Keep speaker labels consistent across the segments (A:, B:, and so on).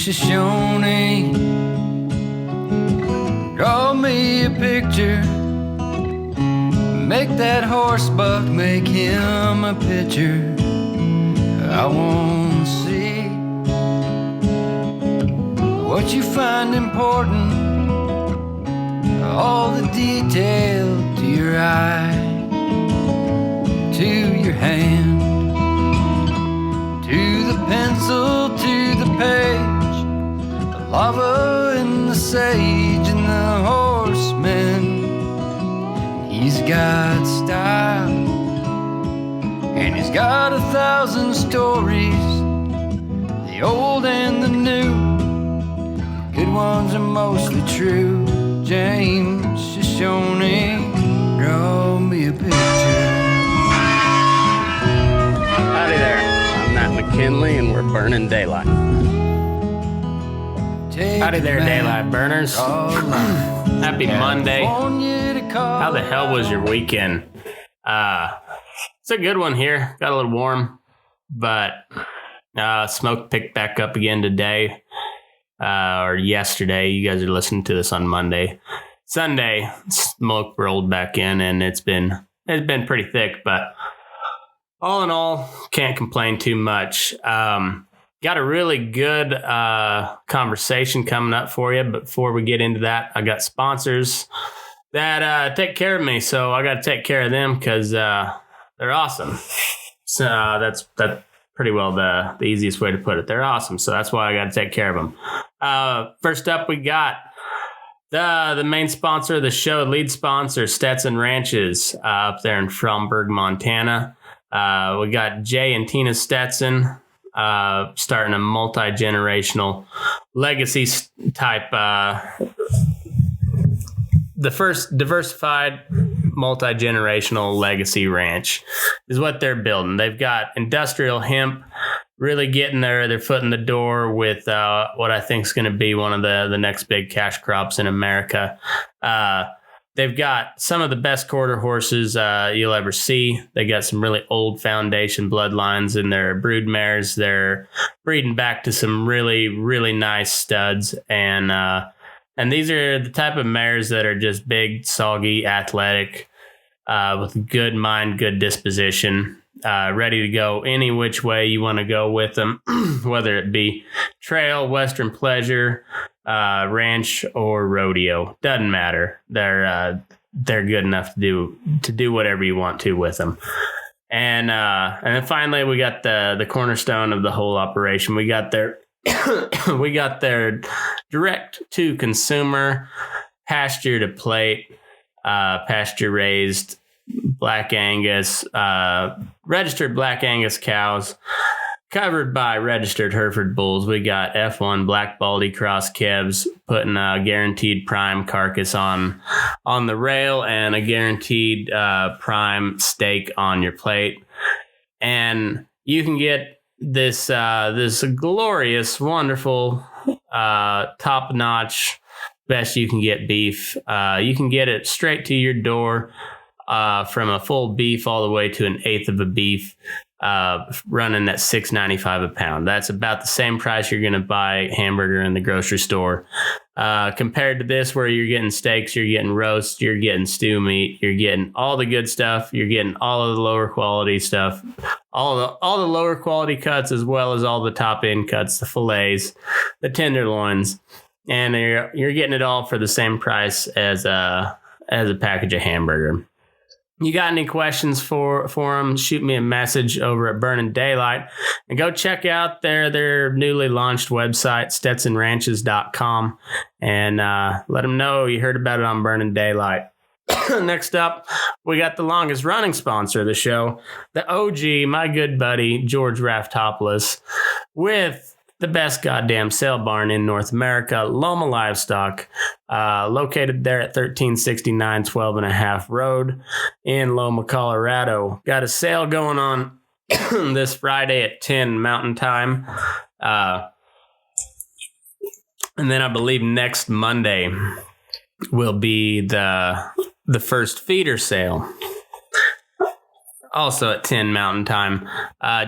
A: Shoshone. Draw me a picture. Make that horse buck, make him a picture. I want to see what you find important, all the detail to your eye, to your hand, to the pencil, to the page, the lava and the sage and the horseman. He's got style, and he's got 1,000 stories, the old and the new. The good ones are mostly true. James Shoshone, draw me a picture.
B: Howdy there, I'm Matt McKinley, and we're burning daylight.
C: Howdy there, daylight burners. Happy Monday. How the hell was your weekend? It's a good one here. Got a little warm, but smoke picked back up again today or yesterday. You guys are listening to this on Monday. Sunday, smoke rolled back in, and it's been pretty thick, but all in all, can't complain too much. Got a really good conversation coming up for you, but before we get into that, I got sponsors that take care of me, so I got to take care of them because they're awesome. So that's pretty well the easiest way to put it. They're awesome, so that's why I got to take care of them. First up, we got the main sponsor of the show, lead sponsor, Stetson Ranches, up there in Fromberg, Montana. We got Jay and Tina Stetson starting a multi-generational legacy type. The first diversified multi-generational legacy ranch is what they're building. They've got industrial hemp really getting their foot in the door with what I think is going to be one of the next big cash crops in America. They've got some of the best quarter horses you'll ever see. They got some really old foundation bloodlines in their brood mares. They're breeding back to some really, really nice studs. And these are the type of mares that are just big, soggy, athletic, with good mind, good disposition, ready to go any which way you want to go with them, whether it be trail, western pleasure, ranch, or rodeo. Doesn't matter. They're good enough to do whatever you want to with them. And then finally, we got the cornerstone of the whole operation. We got their direct to consumer, pasture to plate, pasture raised Black Angus, registered Black Angus cows, covered by registered Hereford bulls. We got F1 Black Baldy Cross Kebs, putting a guaranteed prime carcass on the rail and a guaranteed prime steak on your plate. And you can get this glorious, wonderful, top-notch, best you can get beef. You can get it straight to your door, from a full beef all the way to an eighth of a beef, running at $6.95 a pound. That's about the same price you're going to buy hamburger in the grocery store. Compared to this, where you're getting steaks, you're getting roast, you're getting stew meat, you're getting all the good stuff, you're getting all of the lower quality stuff, all the lower quality cuts, as well as all the top end cuts, the fillets, the tenderloins, and you're getting it all for the same price as a package of hamburger. You got any questions for them, shoot me a message over at Burning Daylight, and go check out their newly launched website, stetsonranches.com, and let them know you heard about it on Burning Daylight. Next up, we got the longest running sponsor of the show, the OG, my good buddy, George Raftopolous, with the best goddamn sale barn in North America, Loma Livestock, located there at 1369 12.5 Road in Loma, Colorado. Got a sale going on this Friday at 10 Mountain Time. And then I believe next Monday will be the first feeder sale, also at 10 Mountain Time.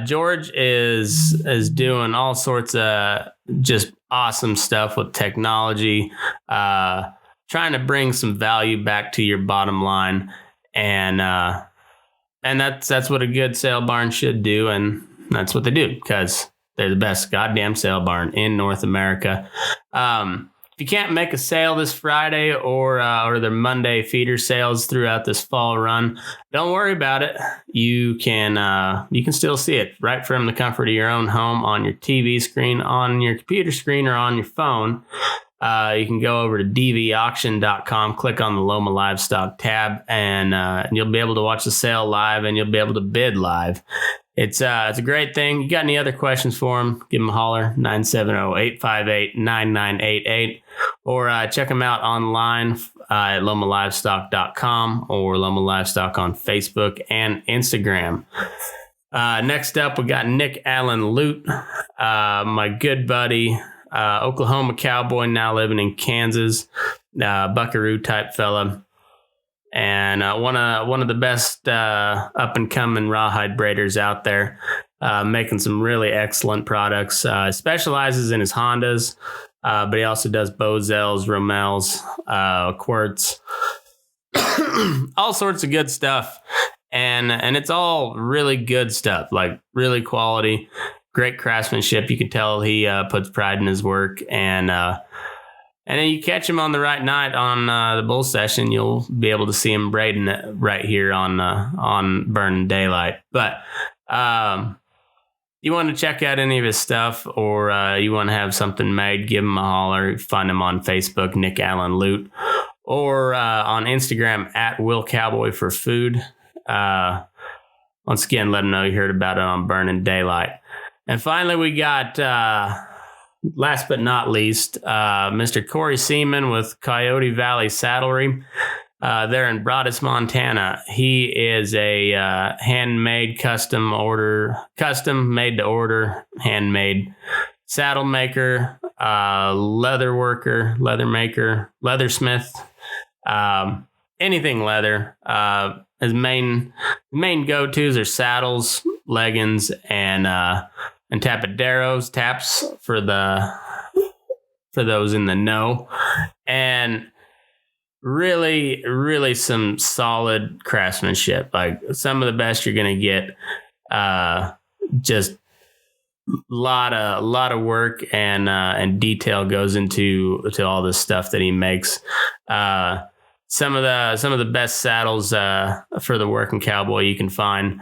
C: George is doing all sorts of just awesome stuff with technology, trying to bring some value back to your bottom line. And that's what a good sale barn should do. And that's what they do, because they're the best goddamn sale barn in North America. If you can't make a sale this Friday or their Monday feeder sales throughout this fall run, don't worry about it. You can still see it right from the comfort of your own home, on your TV screen, on your computer screen, or on your phone. You can go over to dvauction.com, click on the Loma Livestock tab, and you'll be able to watch the sale live, and you'll be able to bid live. It's a great thing. You got any other questions for them, give them a holler, 970-858-9988, or check them out online at lomalivestock.com or Loma Livestock on Facebook and Instagram. Next up, we got Nick Allen Lute, my good buddy, Oklahoma cowboy, now living in Kansas, buckaroo type fella. And one of the best up and coming rawhide braiders out there, making some really excellent products. Specializes in his Hondas, but he also does Bozels, Rommels, Quirts, all sorts of good stuff. And it's all really good stuff, like really quality, great craftsmanship. You can tell he puts pride in his work, and then you catch him on the right night on the bull session, you'll be able to see him braiding it right here on Burning Daylight. But you want to check out any of his stuff, or you want to have something made, give him a holler. Find him on Facebook, Nick Allen Lute, or on Instagram at Will Cowboy for Food. Once again, let him know you heard about it on Burning Daylight. And finally, we got... last but not least, Mr. Cory Seaman with Coyote Valley Saddlery. They're in Broadus, Montana. He is a handmade, custom made to order, handmade saddle maker, leather worker, leather maker, leathersmith, anything leather. His main go-tos are saddles, leggings, and tapaderos, taps for those in the know, and really, really some solid craftsmanship. Like some of the best you're gonna get. Just lot of work and detail goes into all this stuff that he makes. Some of the best saddles for the working cowboy you can find.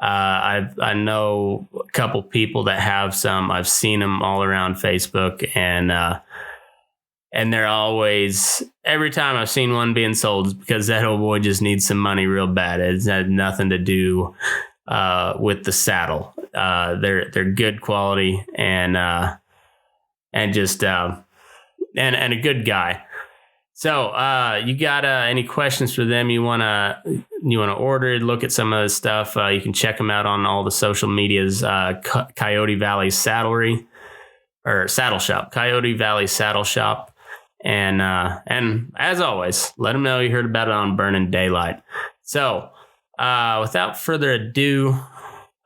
C: I know a couple people that have some. I've seen them all around Facebook, and they're always, every time I've seen one being sold, it's because that old boy just needs some money real bad. It's had nothing to do with the saddle. They're good quality and just and a good guy. So, you got any questions for them? You wanna order, look at some of the stuff. You can check them out on all the social medias. Coyote Valley Saddlery or Saddle Shop, Coyote Valley Saddle Shop, and as always, let them know you heard about it on Burning Daylight. So, without further ado,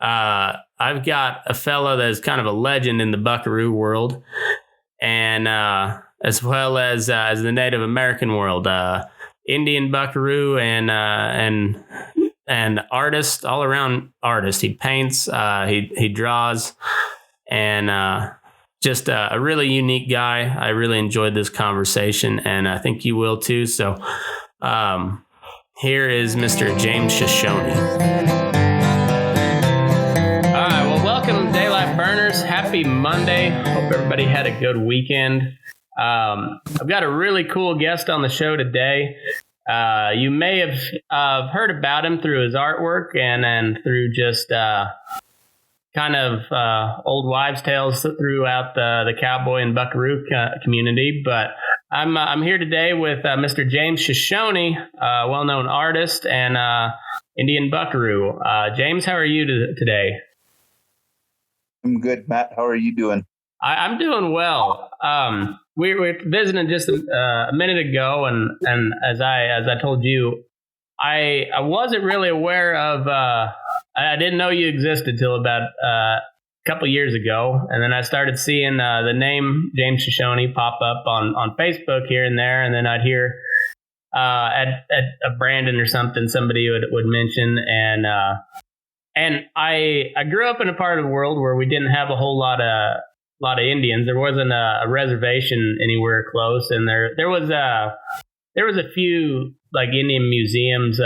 C: I've got a fella that is kind of a legend in the buckaroo world, and as well as the Native American world, Indian buckaroo and artist, all around artist. He paints, he draws, and just a really unique guy. I really enjoyed this conversation, and I think you will too. So here is Mr. James Shoshone. All right, well, welcome Daylight Burners. Happy Monday. Hope everybody had a good weekend. I've got a really cool guest on the show today. You may have heard about him through his artwork and through just kind of old wives' tales throughout the cowboy and buckaroo community. But I'm here today with Mr. James Shoshone, a well-known artist and Indian buckaroo. James, how are you today?
D: I'm good, Matt. How are you doing?
C: I'm doing well. We were visiting just a minute ago, and as I told you, I wasn't really aware of. I didn't know you existed till about couple years ago, and then I started seeing the name James Shoshone pop up on Facebook here and there, and then I'd hear at a Brandon or something, somebody would mention, and I grew up in a part of the world where we didn't have a whole lot of Indians. There wasn't a reservation anywhere close, and there was a few like Indian museums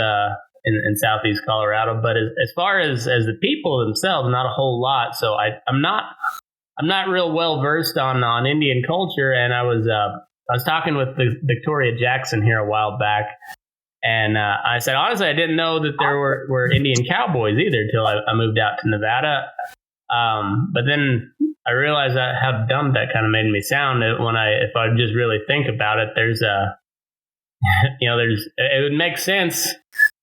C: in southeast Colorado, but as far as the people themselves, not a whole lot. So I'm not real well versed on Indian culture, and I was talking with Victoria Jackson here a while back, and I said, honestly, I didn't know that there were Indian cowboys either until I moved out to Nevada. But then I realized how dumb that kind of made me sound if I just really think about it. There's it would make sense.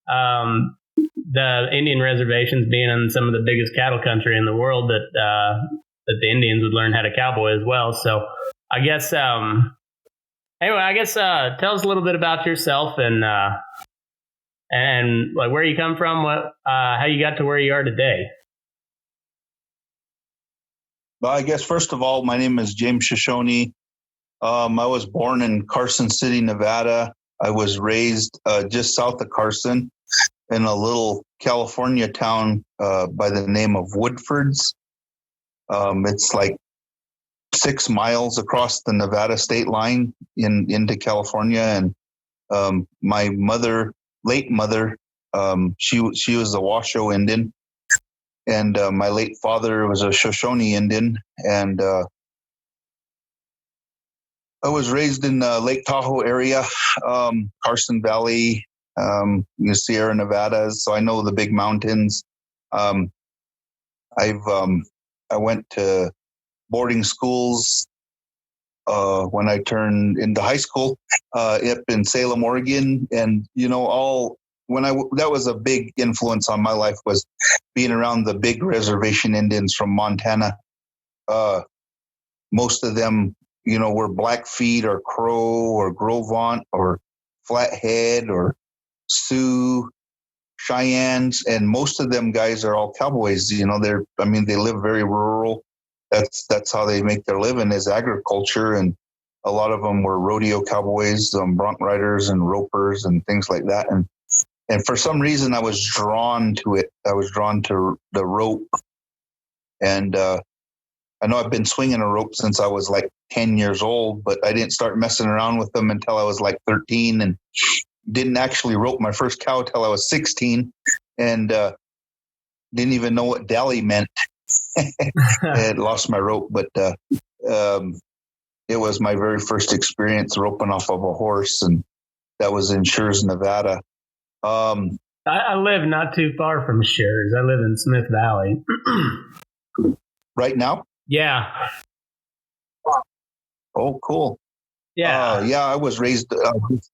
C: The Indian reservations being in some of the biggest cattle country in the world, that the Indians would learn how to cowboy as well. So I guess, anyway, tell us a little bit about yourself and like where you come from, how you got to where you are today.
D: Well, I guess first of all, my name is James Shoshone. I was born in Carson City, Nevada. I was raised just south of Carson in a little California town by the name of Woodfords. It's like 6 miles across the Nevada state line into California. And my late mother, she was a Washoe Indian. And my late father was a Shoshone Indian. And I was raised in Lake Tahoe area, Carson Valley, Sierra Nevadas. So I know the big mountains. I went to boarding schools when I turned into high school up in Salem, Oregon, and that was a big influence on my life, was being around the big reservation Indians from Montana. Most of them, were Blackfeet or Crow or Gros Ventre or Flathead or Sioux, Cheyennes, and most of them guys are all cowboys. They live very rural. That's how they make their living, is agriculture, and a lot of them were rodeo cowboys, bronc riders and ropers and things like that. And for some reason, I was drawn to it. I was drawn to the rope. And I know I've been swinging a rope since I was like 10 years old, but I didn't start messing around with them until I was like 13, and didn't actually rope my first cow till I was 16, and didn't even know what dally meant. I had lost my rope, but it was my very first experience roping off of a horse, and that was in Schurz, Nevada.
C: I live not too far from Schurz. I live in Smith Valley.
D: Right now?
C: Yeah.
D: Oh, cool.
C: Yeah.
D: I was raised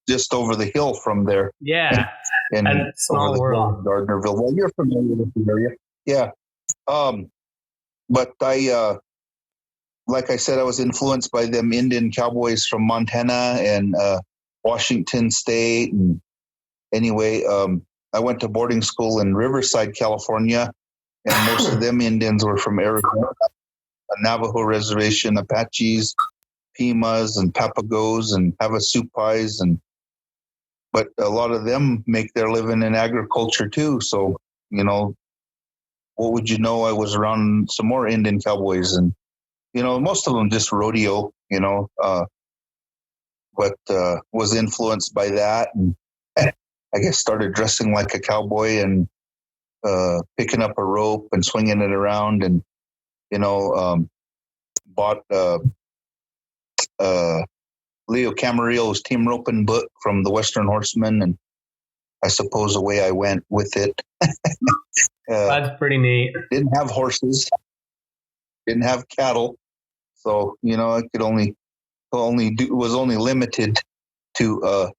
D: just over the hill from there.
C: Yeah.
D: In
C: small world.
D: Gardnerville. Well, you're familiar with the area. Yeah. But I, like I said, I was influenced by them Indian cowboys from Montana and Washington State. And anyway, I went to boarding school in Riverside, California, and most of them Indians were from Arizona, a Navajo reservation, Apaches, Pimas, and Papagos, and Havasupais, but a lot of them make their living in agriculture too. So, what would you know? I was around some more Indian cowboys, and most of them just rodeo, but was influenced by that, and I guess started dressing like a cowboy and picking up a rope and swinging it around, and bought Leo Camarillo's team roping book from the Western Horsemen, and I suppose away I went with it.
C: That's pretty neat.
D: Didn't have horses, didn't have cattle, so I could was only limited to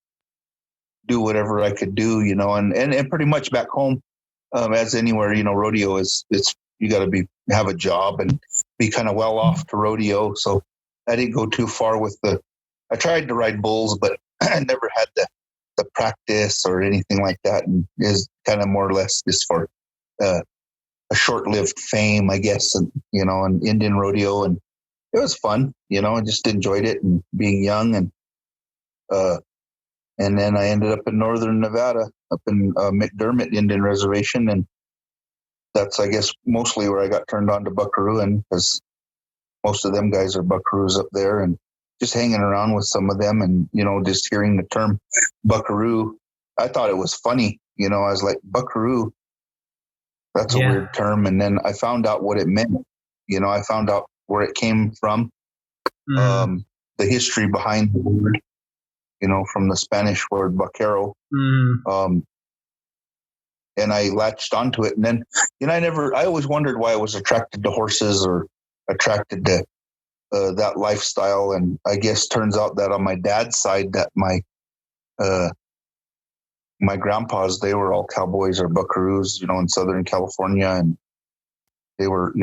D: do whatever I could do, and pretty much back home, as anywhere, rodeo is you got to have a job and be kind of well off to rodeo. So I didn't go too far with I tried to ride bulls, but I never had the practice or anything like that, and is kind of more or less just for a short-lived fame, I guess, and, an Indian rodeo, and it was fun. I just enjoyed it and being young, and then I ended up in northern Nevada, up in McDermott Indian Reservation, and that's, I guess, mostly where I got turned on to buckarooing, because most of them guys are buckaroos up there, and just hanging around with some of them, and just hearing the term buckaroo, I thought it was funny. I was like, buckaroo, that's a weird term. And then I found out what it meant. I found out where it came from, the history behind the word, from the Spanish word vaquero. And I latched onto it. And then, I always wondered why I was attracted to horses or attracted to that lifestyle. And I guess turns out that on my dad's side, that my grandpas, they were all cowboys or buckaroos, in Southern California. And they were,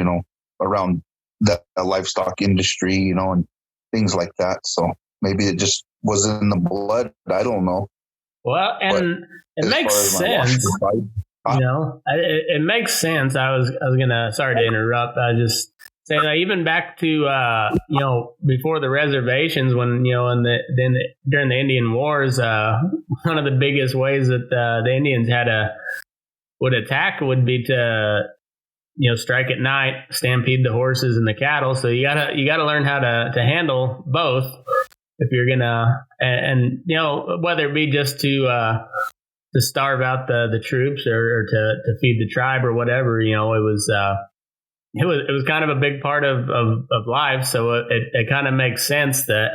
D: around that livestock industry, and things like that. So maybe it just was in the blood. I don't know.
C: Well, and it makes sense. It makes sense. I was gonna. Sorry to interrupt. I just say that even back to before the reservations, when during the Indian Wars, one of the biggest ways that the Indians would attack would be to strike at night, stampede the horses and the cattle. So you gotta learn how to handle both if you're gonna, and whether it be just to starve out the troops or to feed the tribe or whatever, it was kind of a big part of life. So it kind of makes sense that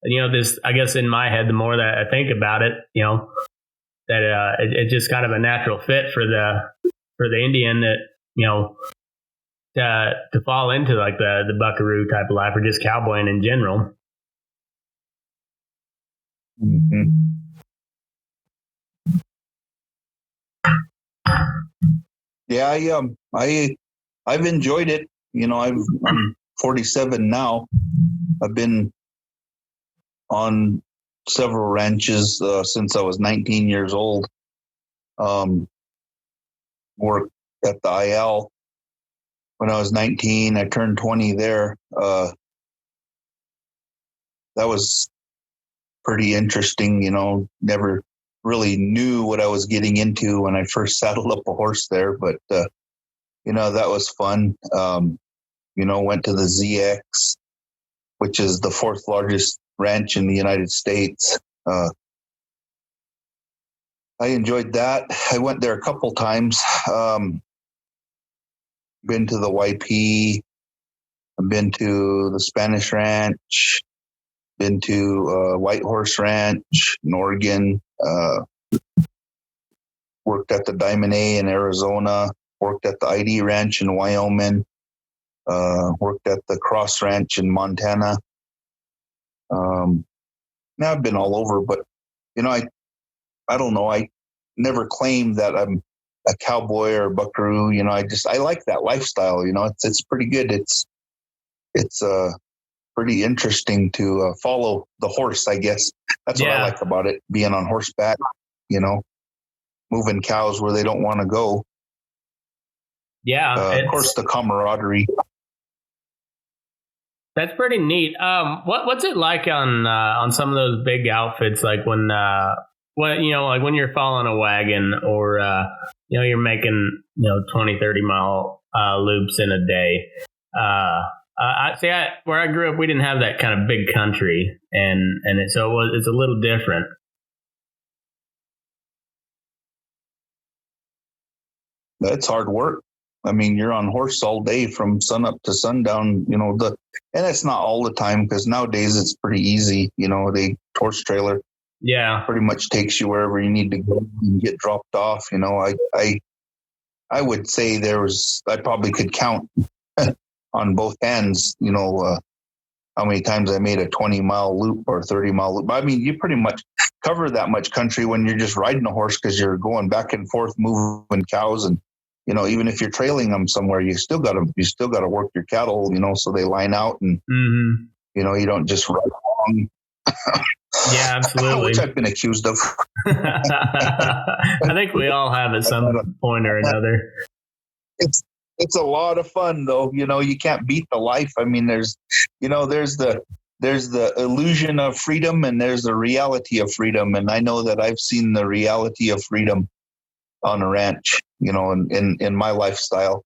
C: this, I guess, in my head, the more that I think about it, that it's just kind of a natural fit for the Indian that to fall into like the buckaroo type of life, or just cowboying in general.
D: Mm-hmm. Yeah, I've enjoyed it. I'm 47 now. I've been on several ranches since I was 19 years old. Worked at the IL when I was 19. I turned 20 there. That was pretty interesting. Never really knew what I was getting into when I first saddled up a horse there, but that was fun. Went to the ZX, which is the fourth largest ranch in the United States. I enjoyed that. I went there a couple times. Been to the YP. I've been to the Spanish Ranch. Been to White Horse Ranch in Oregon. Worked at the Diamond A in Arizona. Worked at the ID Ranch in Wyoming. Worked at the Cross Ranch in Montana. Now I've been all over, but I don't know. I never claimed that I'm a cowboy or a buckaroo. I like that lifestyle. It's pretty good. It's pretty interesting to follow the horse, I guess. That's what I like about it. Being on horseback, moving cows where they don't want to go. Yeah. Of course, the camaraderie.
C: That's pretty neat. What's it like on some of those big outfits, like when like when you're following a wagon, or you're making 20, 30 mile loops in a day. Where I grew up, we didn't have that kind of big country, and it's a little different.
D: That's hard work. I mean, you're on horse all day from sun up to sundown, and it's not all the time, because nowadays it's pretty easy. The horse trailer pretty much takes you wherever you need to go and get dropped off. I would say I probably could count on both hands, how many times I made a 20-mile loop or 30-mile loop. I mean, you pretty much cover that much country when you're just riding a horse, because you're going back and forth, moving cows, and even if you're trailing them somewhere, you still got to work your cattle, so they line out, and you don't just ride along.
C: Yeah, absolutely.
D: Which I've been accused of.
C: I think we all have at some point or another.
D: it's a lot of fun though. You can't beat the life. I mean, there's the illusion of freedom and there's the reality of freedom. And I know that I've seen the reality of freedom on a ranch, in my lifestyle,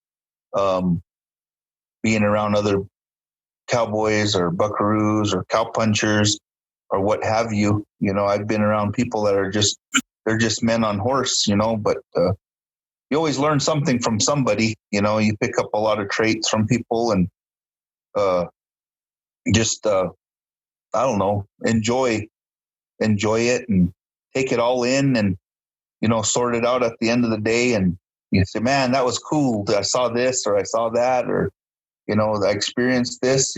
D: being around other cowboys or buckaroos or cowpunchers or what have you. I've been around people that they're just men on horse, but you always learn something from somebody. You pick up a lot of traits from people and just I don't know, enjoy it and take it all in and sort it out at the end of the day. And you say, man, that was cool. I saw this or I saw that, or I experienced this.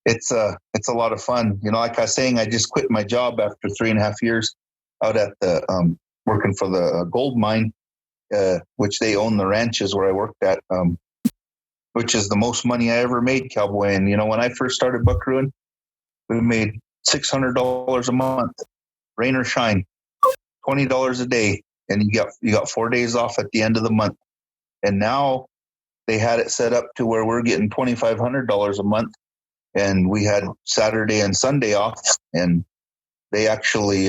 D: It's a lot of fun. Like I was saying, I just quit my job after 3.5 years out at the working for the gold mine, which they own the ranches where I worked at, which is the most money I ever made, cowboy. And when I first started buckarooing, we made $600 a month, rain or shine, $20 a day, and you got 4 days off at the end of the month. And now they had it set up to where we're getting $2,500 a month, and we had Saturday and Sunday off, and they actually,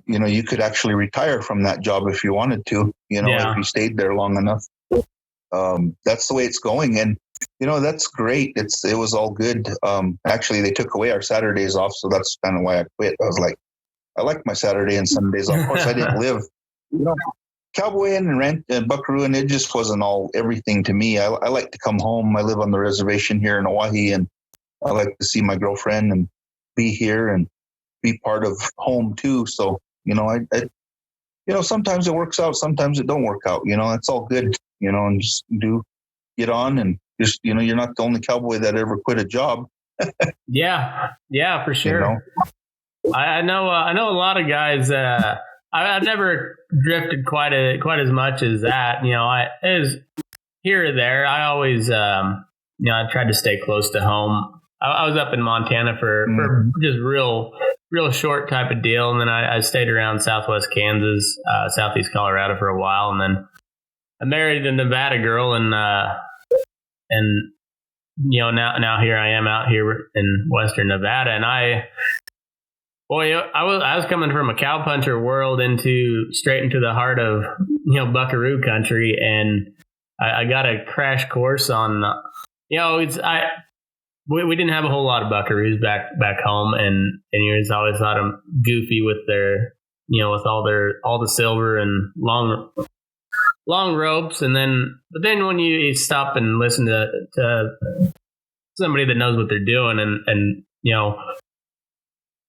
D: you could actually retire from that job if you wanted to, if you stayed there long enough. That's the way it's going. And, that's great. It was all good. Actually, they took away our Saturdays off. So that's kind of why I quit. I was like, I like my Saturday and Sundays off. Of course, I didn't live, cowboying and rent and buckarooing. It just wasn't everything to me. I like to come home. I live on the reservation here in Hawaii, and I like to see my girlfriend and be here and be part of home too. So, sometimes it works out, sometimes it don't work out, it's all good, and just get on and just, you're not the only cowboy that ever quit a job.
C: Yeah, for sure. I know a lot of guys, I've never drifted quite as much as that. It was here or there. I always, I tried to stay close to home. I was up in Montana for just real short type of deal. And then I stayed around Southwest Kansas, Southeast Colorado for a while. And then I married a Nevada girl and now here I am out here in Western Nevada. And I was coming from a cowpuncher world straight into the heart of, buckaroo country. And I got a crash course on, we didn't have a whole lot of buckaroos back home, and you always thought them goofy with their, with all the silver and long ropes, but then when you stop and listen to somebody that knows what they're doing, and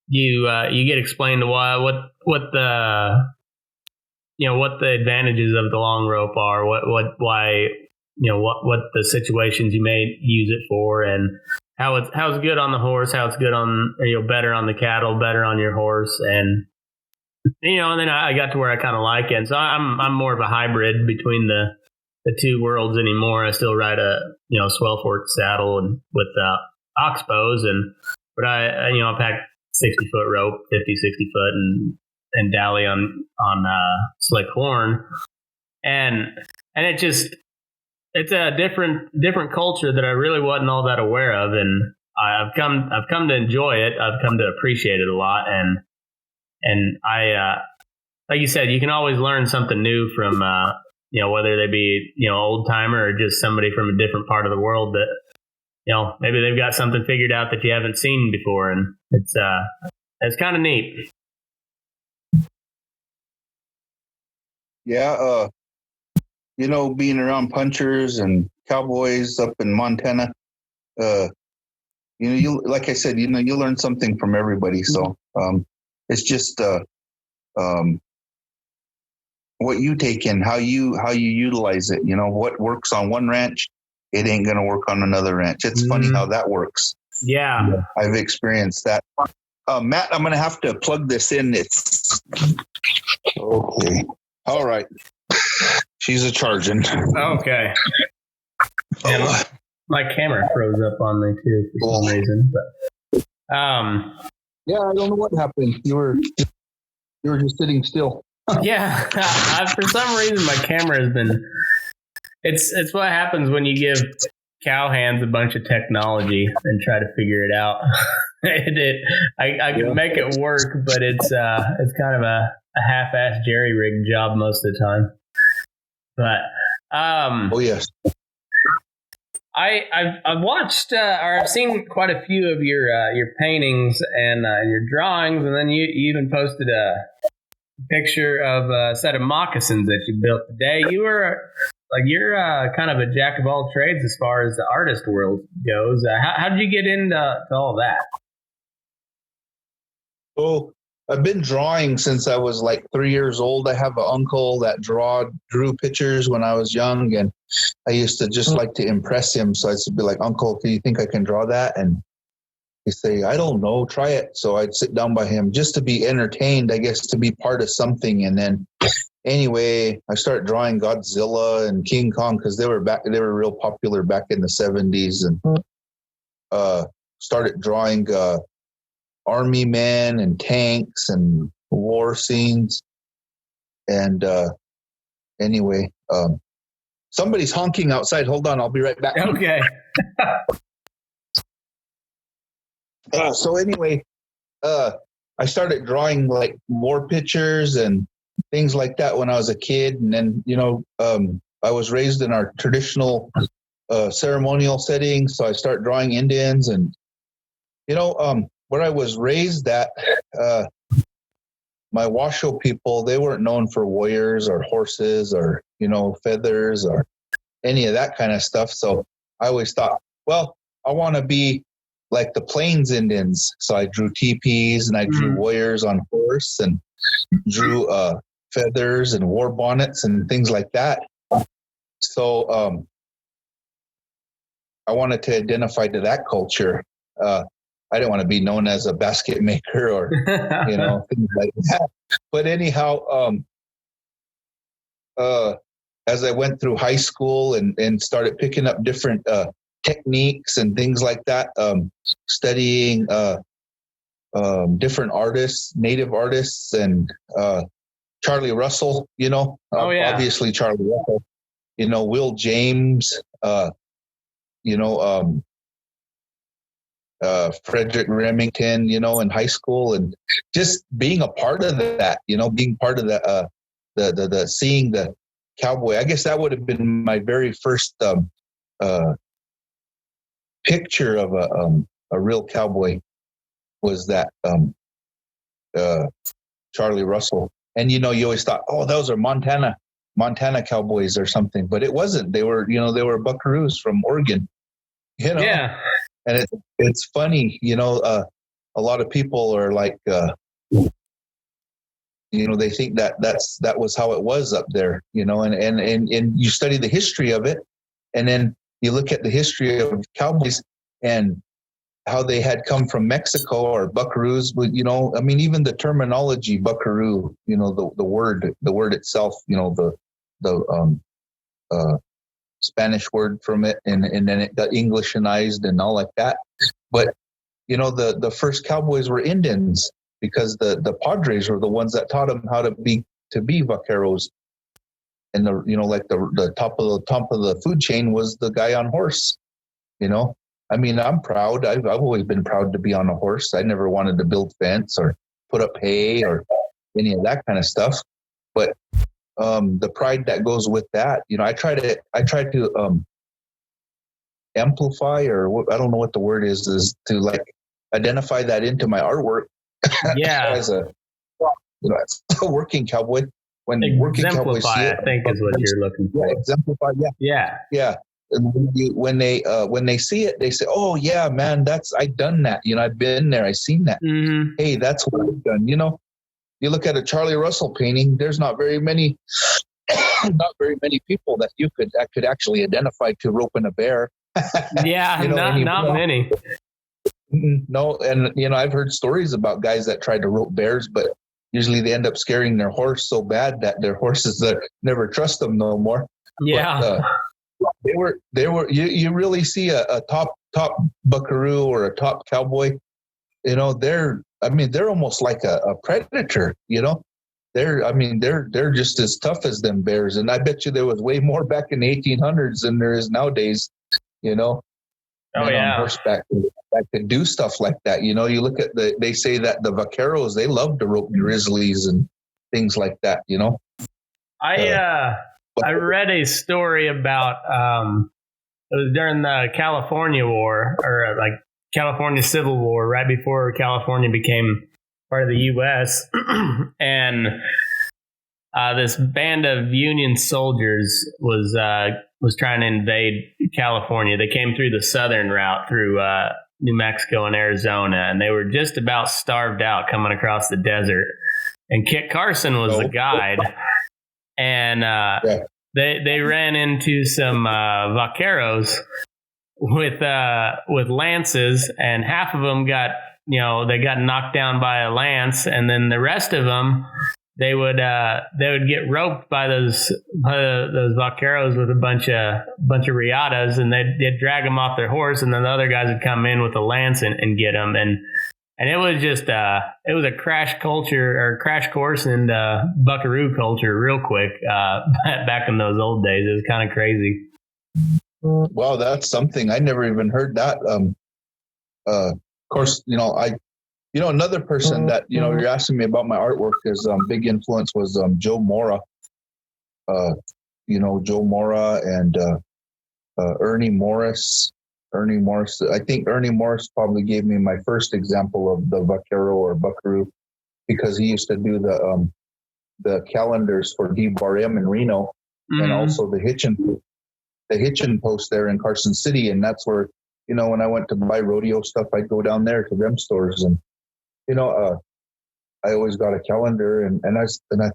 C: you get explained to what the advantages of the long rope are, why the situations you may use it for, and how it's good on the horse, how it's good on, better on the cattle, better on your horse. And, and then I got to where I kind of like it. And so I'm more of a hybrid between the two worlds anymore. I still ride a, swell fork saddle and with oxbows, but I pack 60-foot rope, 50, 60 foot and dally on slick horn. And it just, it's a different culture that I really wasn't all that aware of, and I've come to enjoy it. I've come to appreciate it a lot, and I, like you said, you can always learn something new from whether they be old timer or just somebody from a different part of the world that maybe they've got something figured out that you haven't seen before, and it's kind of neat.
D: Yeah. Being around punchers and cowboys up in Montana, you like I said, you learn something from everybody. So it's just what you take in, how you utilize it. What works on one ranch, it ain't gonna work on another ranch. It's funny how that works.
C: Yeah,
D: I've experienced that. Matt, I'm gonna have to plug this in. It's okay. All right. She's a charging.
C: Okay. Yeah, my camera froze up on me too for some reason. But
D: yeah, I don't know what happened. You were just sitting still.
C: Yeah. For some reason, my camera has been. It's what happens when you give cow hands a bunch of technology and try to figure it out. I can make it work, but it's kind of a half-assed jerry-rigged job most of the time. But
D: Oh yes.
C: I've watched or I've seen quite a few of your paintings and your drawings, and then you even posted a picture of a set of moccasins that you built today. You're kind of a jack of all trades as far as the artist world goes. How did you get into all that?
D: Oh, I've been drawing since I was like 3 years old. I have an uncle that drew pictures when I was young, and I used to just like to impress him. So I'd be like, "Uncle, do you think I can draw that?" And he'd say, "I don't know, try it." So I'd sit down by him just to be entertained, I guess, to be part of something. And then anyway, I started drawing Godzilla and King Kong because they were real popular back in the 70s, and started drawing army men and tanks and war scenes. And anyway, somebody's honking outside. Hold on, I'll be right back.
C: Okay.
D: So anyway, I started drawing like war pictures and things like that when I was a kid. And then, I was raised in our traditional ceremonial setting. So I started drawing Indians, and, where I was raised at, my Washoe people, they weren't known for warriors or horses or, feathers or any of that kind of stuff. So I always thought, well, I want to be like the Plains Indians. So I drew teepees and I drew warriors on horse and drew feathers and war bonnets and things like that. So I wanted to identify to that culture. I didn't want to be known as a basket maker or, things like that. But anyhow, as I went through high school and started picking up different techniques and things like that, studying different artists, native artists, and Charlie Russell, obviously Charlie Russell, Will James, Frederick Remington, in high school, and just being a part of that, being part of the seeing the cowboy. I guess that would have been my very first picture of a real cowboy, was that Charlie Russell. And you always thought, oh, those are Montana cowboys or something, but it wasn't. They were buckaroos from Oregon.
C: Yeah.
D: And it's funny, a lot of people are like, they think that was how it was up there, and you study the history of it, and then you look at the history of cowboys and how they had come from Mexico or buckaroos. But even the terminology buckaroo, the word itself, the Spanish word from it, and then it got Englishanized and all like that. But the first cowboys were Indians, because the Padres were the ones that taught them how to be vaqueros. And the top of the food chain was the guy on horse. I'm proud. I've always been proud to be on a horse. I never wanted to build fence or put up hay or any of that kind of stuff. But the pride that goes with that, I try to amplify, or I don't know what the word is to like identify that into my artwork.
C: Yeah.
D: As a working cowboy, when working cowboys see it,
C: I think is what you're looking for.
D: Yeah, exemplify. Yeah. And when they see it, they say, "Oh yeah, man, I've done that. I've been there. I've seen that.
C: Mm-hmm.
D: Hey, that's what I've done." You look at a Charlie Russell painting. There's not very many people that could actually identify to roping a bear.
C: Yeah, not many.
D: No, and I've heard stories about guys that tried to rope bears, but usually they end up scaring their horse so bad that their horses never trust them no more.
C: Yeah.
D: But, they were. You really see a top buckaroo or a top cowboy. They're almost like a predator. they're just as tough as them bears. And I bet you there was way more back in the 1800s than there is nowadays, you know,
C: Oh,
D: men
C: yeah.
D: on horseback that could do stuff like that. You know, you look at they say that the vaqueros, they love to rope grizzlies and things like that, you know.
C: I read a story about it was during the California War, or like California Civil War, right before California became part of the U.S. and this band of Union soldiers was trying to invade California. They came through the southern route through New Mexico and Arizona, and they were just about starved out coming across the desert. And Kit Carson was the guide, and they ran into some vaqueros with lances, and half of them got knocked down by a lance, and then the rest of them they would get roped by those vaqueros with a bunch of riatas, and they'd drag them off their horse, and then the other guys would come in with a lance and get them, and it was just it was a crash course in buckaroo culture real quick back in those old days. It was kind of crazy.
D: Wow, that's something I never even heard that. Of course, another person that you're asking me about my artwork is big influence was Joe Mora. Joe Mora and Ernie Morris. Ernie Morris. I think Ernie Morris probably gave me my first example of the vaquero or buckaroo, because he used to do the calendars for D-Bar-M in Reno, and also the hitchin post there in Carson City. And that's where, when I went to buy rodeo stuff, I'd go down there to them stores, and I always got a calendar, and I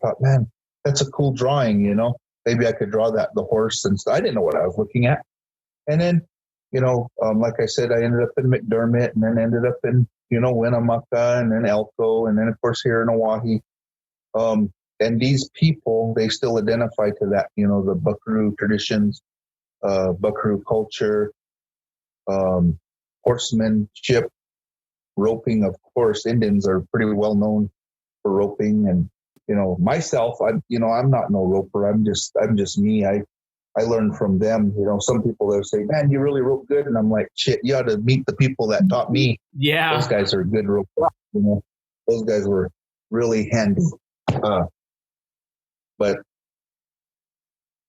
D: thought, man, that's a cool drawing, maybe I could draw the horse, and so I didn't know what I was looking at. And then, like I said, I ended up in McDermott, and then ended up in, Winnemucca, and then Elko, and then of course here in Oahe. And these people, they still identify to that, the buckaroo traditions, buckaroo culture, horsemanship, roping. Of course, Indians are pretty well known for roping, and myself, I'm not no roper. I'm just me. I learned from them. Some people they'll say, "Man, you really rope good," and I'm like, "Shit, you ought to meet the people that taught me."
C: Yeah,
D: those guys are good ropers. Those guys were really handy. But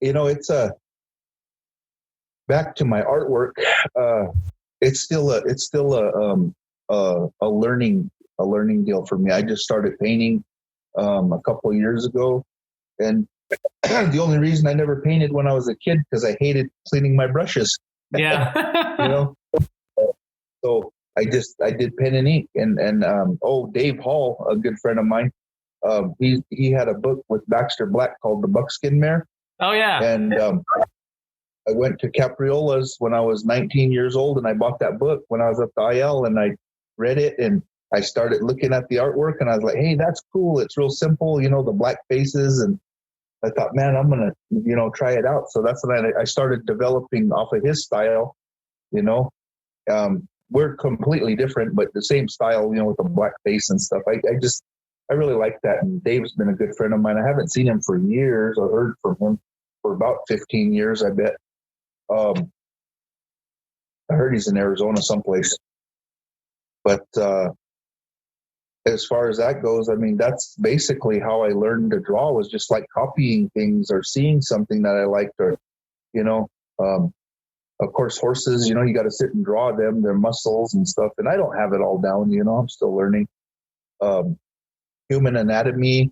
D: it's back to my artwork. It's still a learning deal for me. I just started painting a couple of years ago, and the only reason I never painted when I was a kid because I hated cleaning my brushes.
C: Yeah.
D: So I did pen and ink, and Dave Hall, a good friend of mine, he had a book with Baxter Black called The Buckskin Mare.
C: Oh yeah.
D: And I went to Capriola's when I was 19 years old, and I bought that book when I was at the IL, and I read it, and I started looking at the artwork, and I was like, hey, that's cool. It's real simple, the black faces. And I thought, man, I'm going to, try it out. So that's when I started developing off of his style, we're completely different, but the same style, with the black face and stuff. I really like that. And Dave's been a good friend of mine. I haven't seen him for years. I heard from him for about 15 years, I bet. I heard he's in Arizona someplace. But as far as that goes, I mean, that's basically how I learned to draw, was just like copying things or seeing something that I liked, or, of course, horses, you got to sit and draw them, their muscles and stuff. And I don't have it all down, I'm still learning. Human anatomy,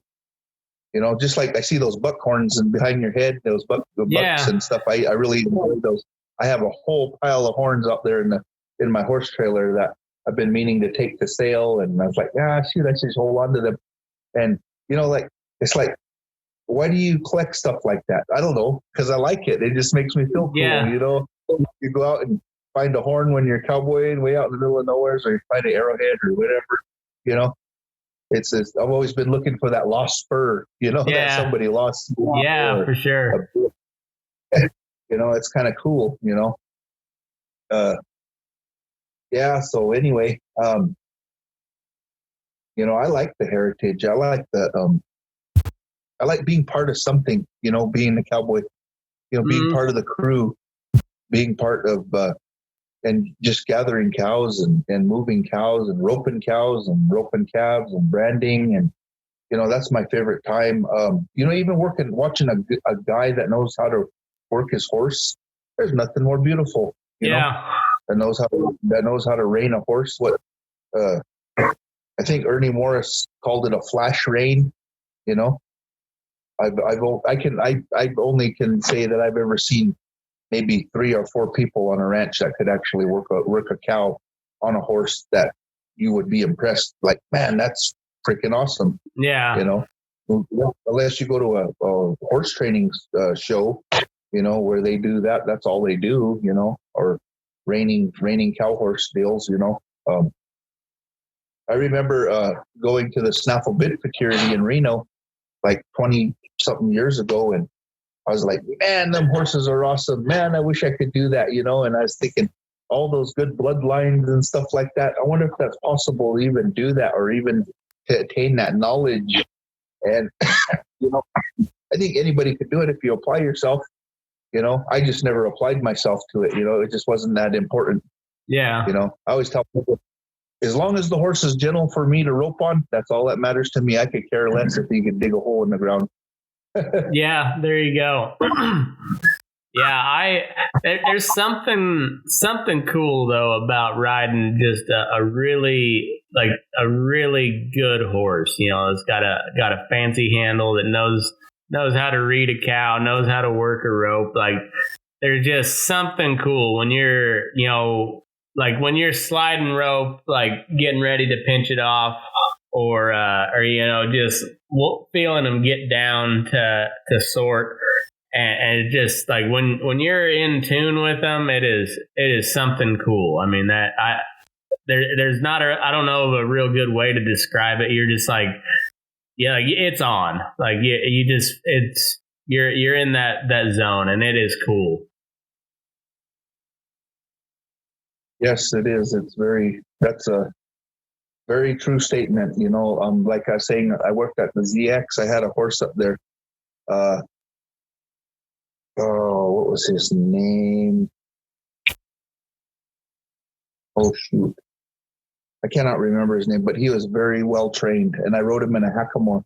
D: just like I see those buckhorns and behind your head, those bucks and stuff. I really enjoy those. I have a whole pile of horns out there in my horse trailer that I've been meaning to take to sale, and I was like, I should hold on to them. And it's like, why do you collect stuff like that? I don't know, because I like it. It just makes me feel cool.
C: Yeah.
D: You go out and find a horn when you're cowboying way out in the middle of nowhere, or you find an arrowhead or whatever. It's I've always been looking for that lost spur, that somebody lost.
C: Yeah, for sure.
D: It's kind of cool, yeah. So anyway, I like the heritage. I like the, I like being part of something, being a cowboy, being part of the crew, being part of, and just gathering cows and moving cows and roping calves and branding. And, that's my favorite time. Even watching a guy that knows how to work his horse, there's nothing more beautiful, that knows how to rein a horse. I think Ernie Morris called it a flash rein. I only can say that I've ever seen maybe 3 or 4 people on a ranch that could actually work a cow on a horse that you would be impressed. Like, man, that's freaking awesome.
C: Yeah.
D: Unless you go to a horse training show, where they do that. That's all they do, or reining cow horse deals, I remember going to the Snaffle Bit Futurity in Reno like 20 something years ago, and I was like, man, them horses are awesome. Man, I wish I could do that, and I was thinking all those good bloodlines and stuff like that. I wonder if that's possible to even do that, or even to attain that knowledge. And, I think anybody could do it if you apply yourself. I just never applied myself to it. It just wasn't that important.
C: Yeah.
D: I always tell people, as long as the horse is gentle for me to rope on, that's all that matters to me. I could care less if he could dig a hole in the ground.
C: Yeah, there you go. Yeah, there's something cool though about riding just a really good horse. It's got a fancy handle that knows how to read a cow, knows how to work a rope. Like, there's just something cool when you're, like when you're sliding rope, like getting ready to pinch it off, or just feeling them get down to sort. And it just like when you're in tune with them, it is something cool. I mean, there's not I don't know of a real good way to describe it. You're just like, yeah, it's on. Like you're in that zone, and it is cool.
D: Yes, it is. That's a very true statement. Like I was saying, I worked at the ZX. I had a horse up there. What was his name? Oh, shoot. I cannot remember his name, but he was very well trained, and I rode him in a hackamore.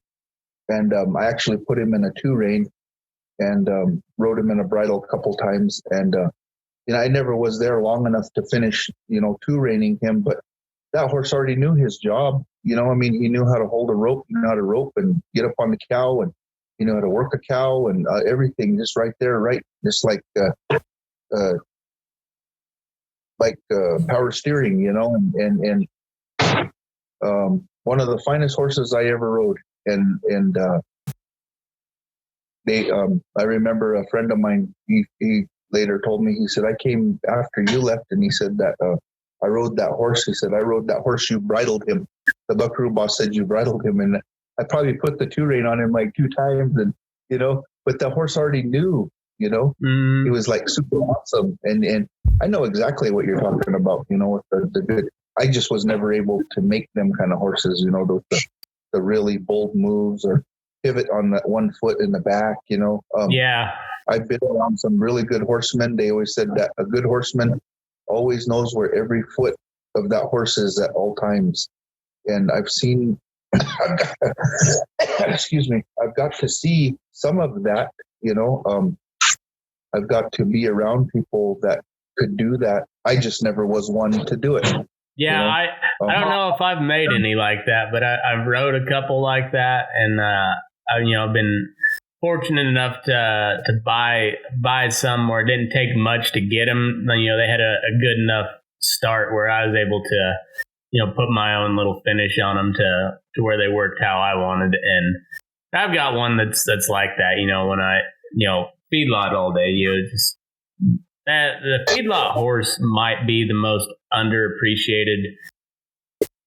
D: And I actually put him in a 2-rein and rode him in a bridle a couple times. And, I never was there long enough to finish, 2-reining him, but that horse already knew his job. He knew how to hold a rope, he knew how to rope and get up on the cow, and he knew how to work a cow, and everything just right there, right? Just like power steering, and one of the finest horses I ever rode. And I remember a friend of mine, he later told me, he said, I came after you left, and he said that I rode that horse. He said, I rode that horse, you bridled him. The buckaroo boss said you bridled him, and I probably put the 2-rein on him like 2 times, and but the horse already knew, He was like super awesome, and I know exactly what you're talking about, with the good. I just was never able to make them kind of horses, the really bold moves or pivot on that one foot in the back,
C: Yeah.
D: I've been around some really good horsemen. They always said that a good horseman always knows where every foot of that horse is at all times. And I've seen, excuse me, I've got to see some of that, I've got to be around people that could do that. I just never was one to do it.
C: Yeah, I don't know if I've made any like that, but I've rode a couple like that, and I've been fortunate enough to buy some where it didn't take much to get them. They had a good enough start where I was able to put my own little finish on them to where they worked how I wanted. And I've got one that's like that. When I feedlot all day, the feedlot horse might be the most underappreciated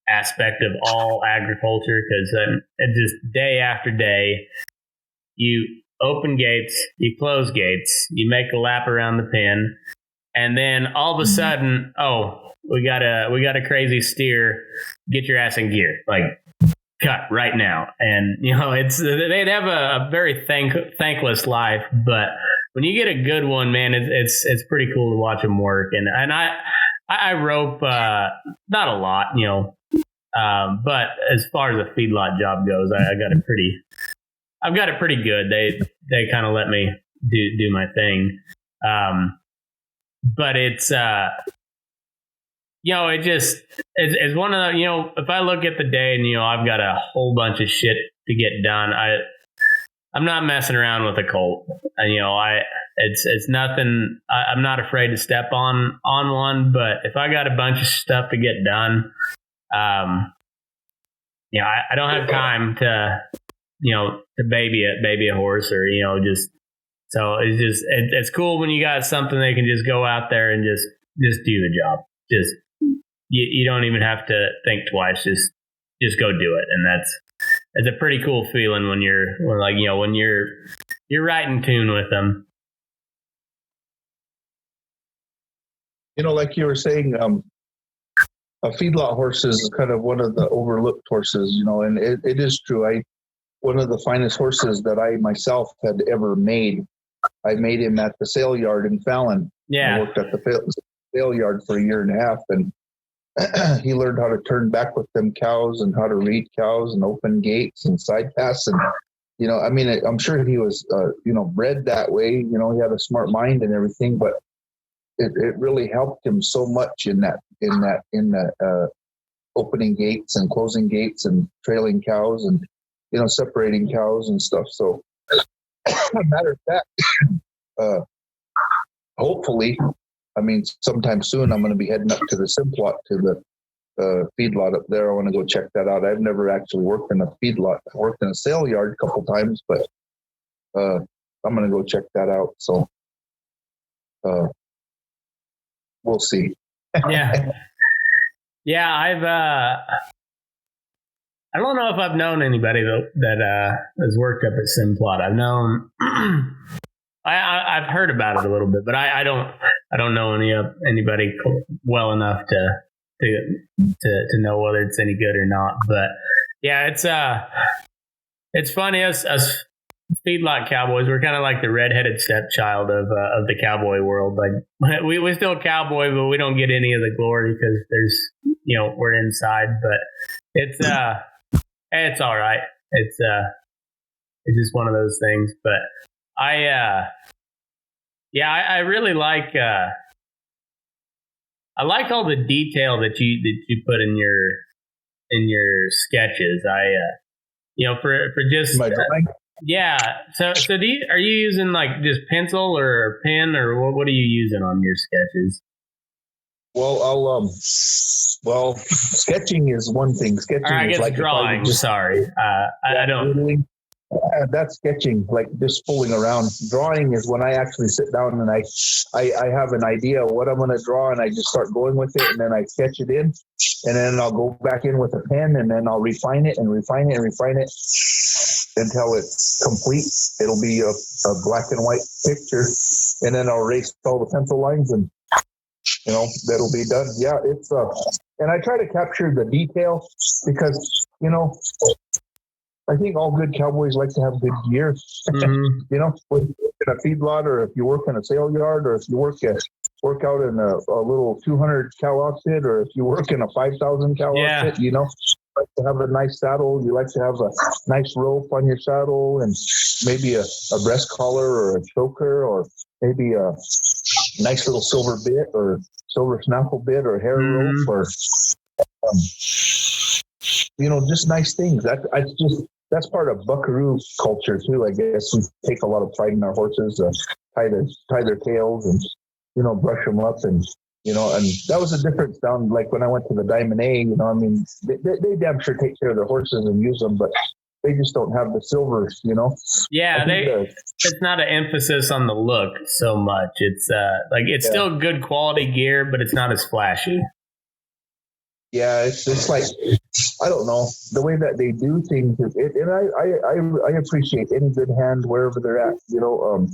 C: aspect of all agriculture, because it just day after day, you open gates, you close gates, you make a lap around the pen, and then all of a sudden, we got a crazy steer, get your ass in gear. Like, cut right now. And, they'd have a very thankless life, but when you get a good one, man, it's pretty cool to watch them work. And I rope, not a lot, but as far as a feedlot job goes, I've got it pretty good. They kind of let me do my thing. But it's, it's one of the, if I look at the day and, I've got a whole bunch of shit to get done, I'm not messing around with a colt. It's nothing. I'm not afraid to step on one, but if I got a bunch of stuff to get done, I don't have time to baby a horse or, so it's cool when you got something that can just go out there and just do the job. You don't even have to think twice. Just go do it. And it's a pretty cool feeling when you're right in tune with them.
D: Like you were saying, a feedlot horse is kind of one of the overlooked horses, and it is true. One of the finest horses that I myself had ever made, I made him at the sale yard in Fallon.
C: Yeah.
D: I worked at the sale yard for a year and a half, and he learned how to turn back with them cows and how to read cows and open gates and side pass. And, I'm sure he was, bred that way. He had a smart mind and everything, but it really helped him so much in that opening gates and closing gates and trailing cows and, separating cows and stuff. So matter of fact, hopefully, sometime soon I'm going to be heading up to the Simplot, to the feedlot up there. I want to go check that out. I've never actually worked in a feedlot. I worked in a sale yard a couple times, but I'm going to go check that out. So we'll see.
C: Yeah. I don't know if I've known anybody that has worked up at Simplot. I've known, I've heard about it a little bit, but I don't know anybody well enough to know whether it's any good or not. But yeah, it's funny. Us feedlot cowboys, we're kind of like the redheaded stepchild of the cowboy world. Like we still cowboy, but we don't get any of the glory because there's, we're inside. But it's all right. It's just one of those things. But I really like. I like all the detail that you put in your sketches. For just
D: my drawing.
C: Yeah. So are you using like just pencil or pen or what are you using on your sketches?
D: Well, sketching is one thing. Sketching
C: I guess
D: is like
C: drawing. Sorry. I don't.
D: Really, that's sketching, like just fooling around. Drawing is when I actually sit down and I have an idea of what I'm going to draw, and I just start going with it, and then I sketch it in, and then I'll go back in with a pen, and then I'll refine it and refine it and refine it until it's complete. It'll be a black and white picture, and then I'll erase all the pencil lines, and that'll be done. Yeah, it's and I try to capture the detail because I think all good cowboys like to have good gear.
C: Mm-hmm.
D: When you work in a feedlot, or if you work in a sale yard, or if you work out in a little 200 cow outfit, or if you work in a 5,000 cow outfit, you like to have a nice saddle. You like to have a nice rope on your saddle, and maybe a breast collar or a choker, or maybe a nice little silver bit or silver snaffle bit or hair rope, or just nice things. That's part of buckaroo culture too. I guess we take a lot of pride in our horses, tie their tails and brush them up, and and that was a difference down like when I went to the Diamond A. They damn sure take care of their horses and use them, but they just don't have the silvers.
C: Yeah, it's not an emphasis on the look so much. It's it's still good quality gear, but it's not as flashy.
D: Yeah, it's like, I don't know, the way that they do things. And I appreciate any good hand wherever they're at, wherever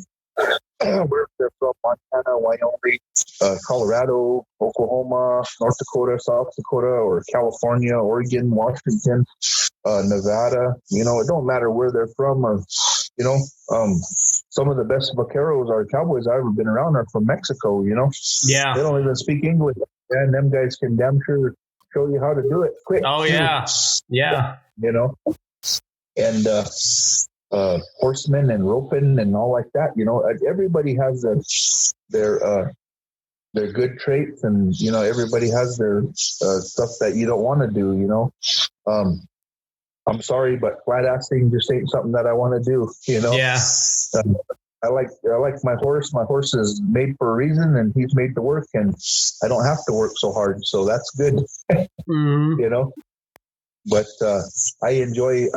D: they're from, Montana, Wyoming, Colorado, Oklahoma, North Dakota, South Dakota, or California, Oregon, Washington.
E: Nevada. It don't matter where they're from, or some of the best vaqueros or cowboys I've ever been around are from Mexico.
C: Yeah.
E: They don't even speak English, and them guys can damn sure show you how to do it quick.
C: Oh yeah, yeah.
E: And horsemen and roping and all like that. Everybody has their good traits, and everybody has their stuff that you don't want to do. I'm sorry, but flat assing just ain't something that I want to do.
C: Yeah.
E: I like my horse. My horse is made for a reason, and he's made to work, and I don't have to work so hard, so that's good.
C: Mm-hmm.
E: But I enjoy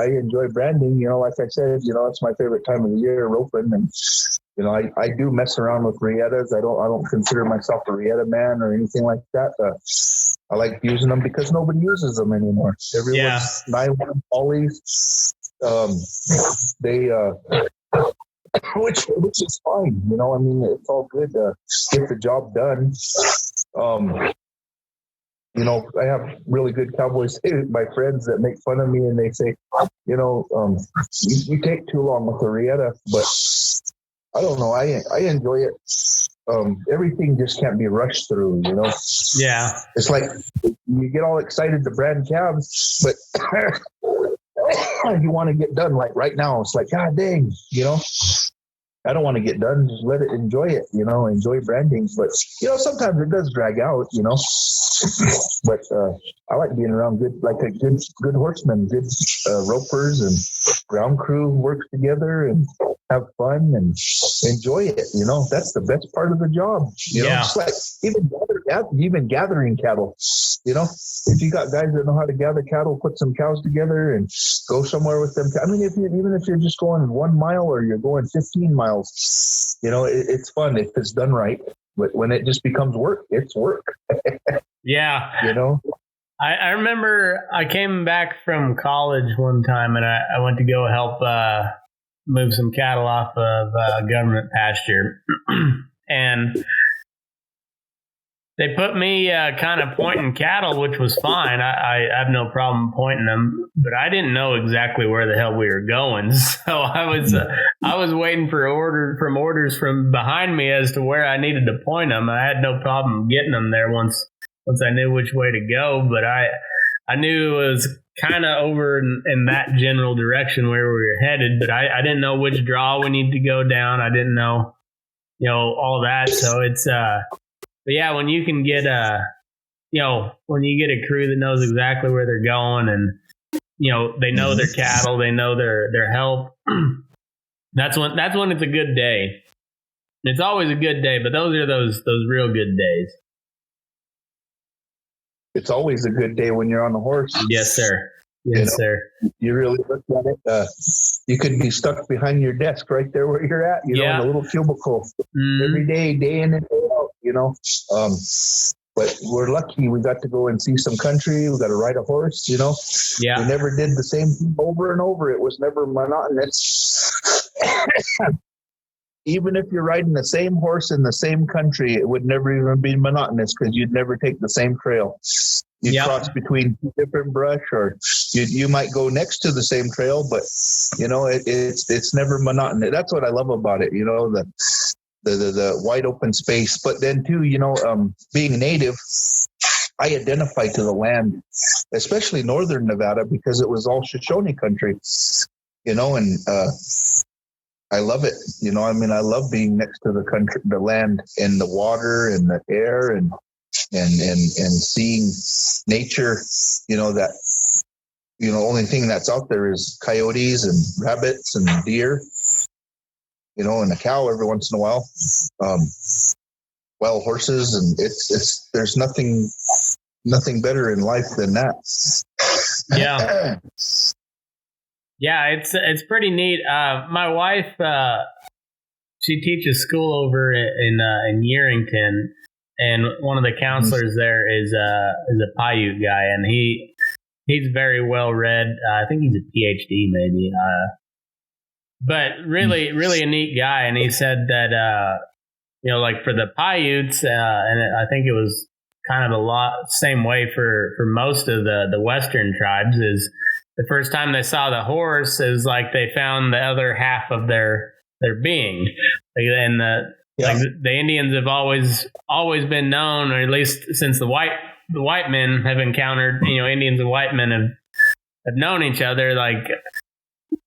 E: branding. Like I said, it's my favorite time of the year, roping, and I do mess around with riettas. I don't consider myself a rietta man or anything like that. I like using them because nobody uses them anymore. Everyone's nylon polys. They which is fine. It's all good to get the job done. I have really good cowboys, my friends, that make fun of me, and they say, you take too long with the rietta, but I don't know. I enjoy it. Everything just can't be rushed through,
C: Yeah.
E: It's like you get all excited to brand calves, but you want to get done like right now. It's like, God dang, I don't want to get done. Just let it, enjoy it, enjoy branding. But, sometimes it does drag out, but I like being around good horsemen, good ropers, and ground crew works together and have fun and enjoy it. That's the best part of the job. Just like even gathering cattle, if you got guys that know how to gather cattle, put some cows together and go somewhere with them. I mean, even if you're just going 1 mile or you're going 15 miles, it's fun if it's done right. But when it just becomes work, it's work.
C: Yeah. I remember I came back from college one time, and I went to go help move some cattle off of government pasture. And they put me kind of pointing cattle, which was fine. I have no problem pointing them, but I didn't know exactly where the hell we were going. So I was waiting for orders from behind me as to where I needed to point them. I had no problem getting them there once I knew which way to go, but I knew it was kind of over in that general direction where we were headed, but I didn't know which draw we needed to go down. I didn't know, all that. So it's, but yeah, when you can get when you get a crew that knows exactly where they're going, and they know their cattle, they know their help. That's when it's a good day. It's always a good day, but those are those real good days.
E: It's always a good day when you're on the horse.
C: Yes, sir. Yes, sir.
E: You really look at it. You could be stuck behind your desk right there where you're at, in a little cubicle every day, day in and day out, But we're lucky we got to go and see some country. We got to ride a horse,
C: Yeah.
E: We never did the same thing over and over. It was never monotonous. Even if you're riding the same horse in the same country, it would never even be monotonous because you'd never take the same trail. You'd cross between different brush, or you might go next to the same trail, but it's never monotonous. That's what I love about it. The wide open space. But then too, being a native, I identify to the land, especially northern Nevada, because it was all Shoshone country. And I love it. I love being next to the country, the land, and the water and the air, and seeing nature. That only thing that's out there is coyotes and rabbits and deer. And a cow every once in a while. Wild horses, and it's there's nothing better in life than that.
C: Yeah. Yeah, it's pretty neat. My wife, she teaches school over in Yerington, and one of the counselors there is a Paiute guy, and he's very well read. I think he's a PhD maybe, but really a neat guy. And he said that like for the Paiutes, and I think it was kind of a lot same way for most of the Western tribes is. the first time they saw the horse is like they found the other half of their being. And the Indians have always been known, or at least since the white men have encountered, Indians and white men have known each other. Like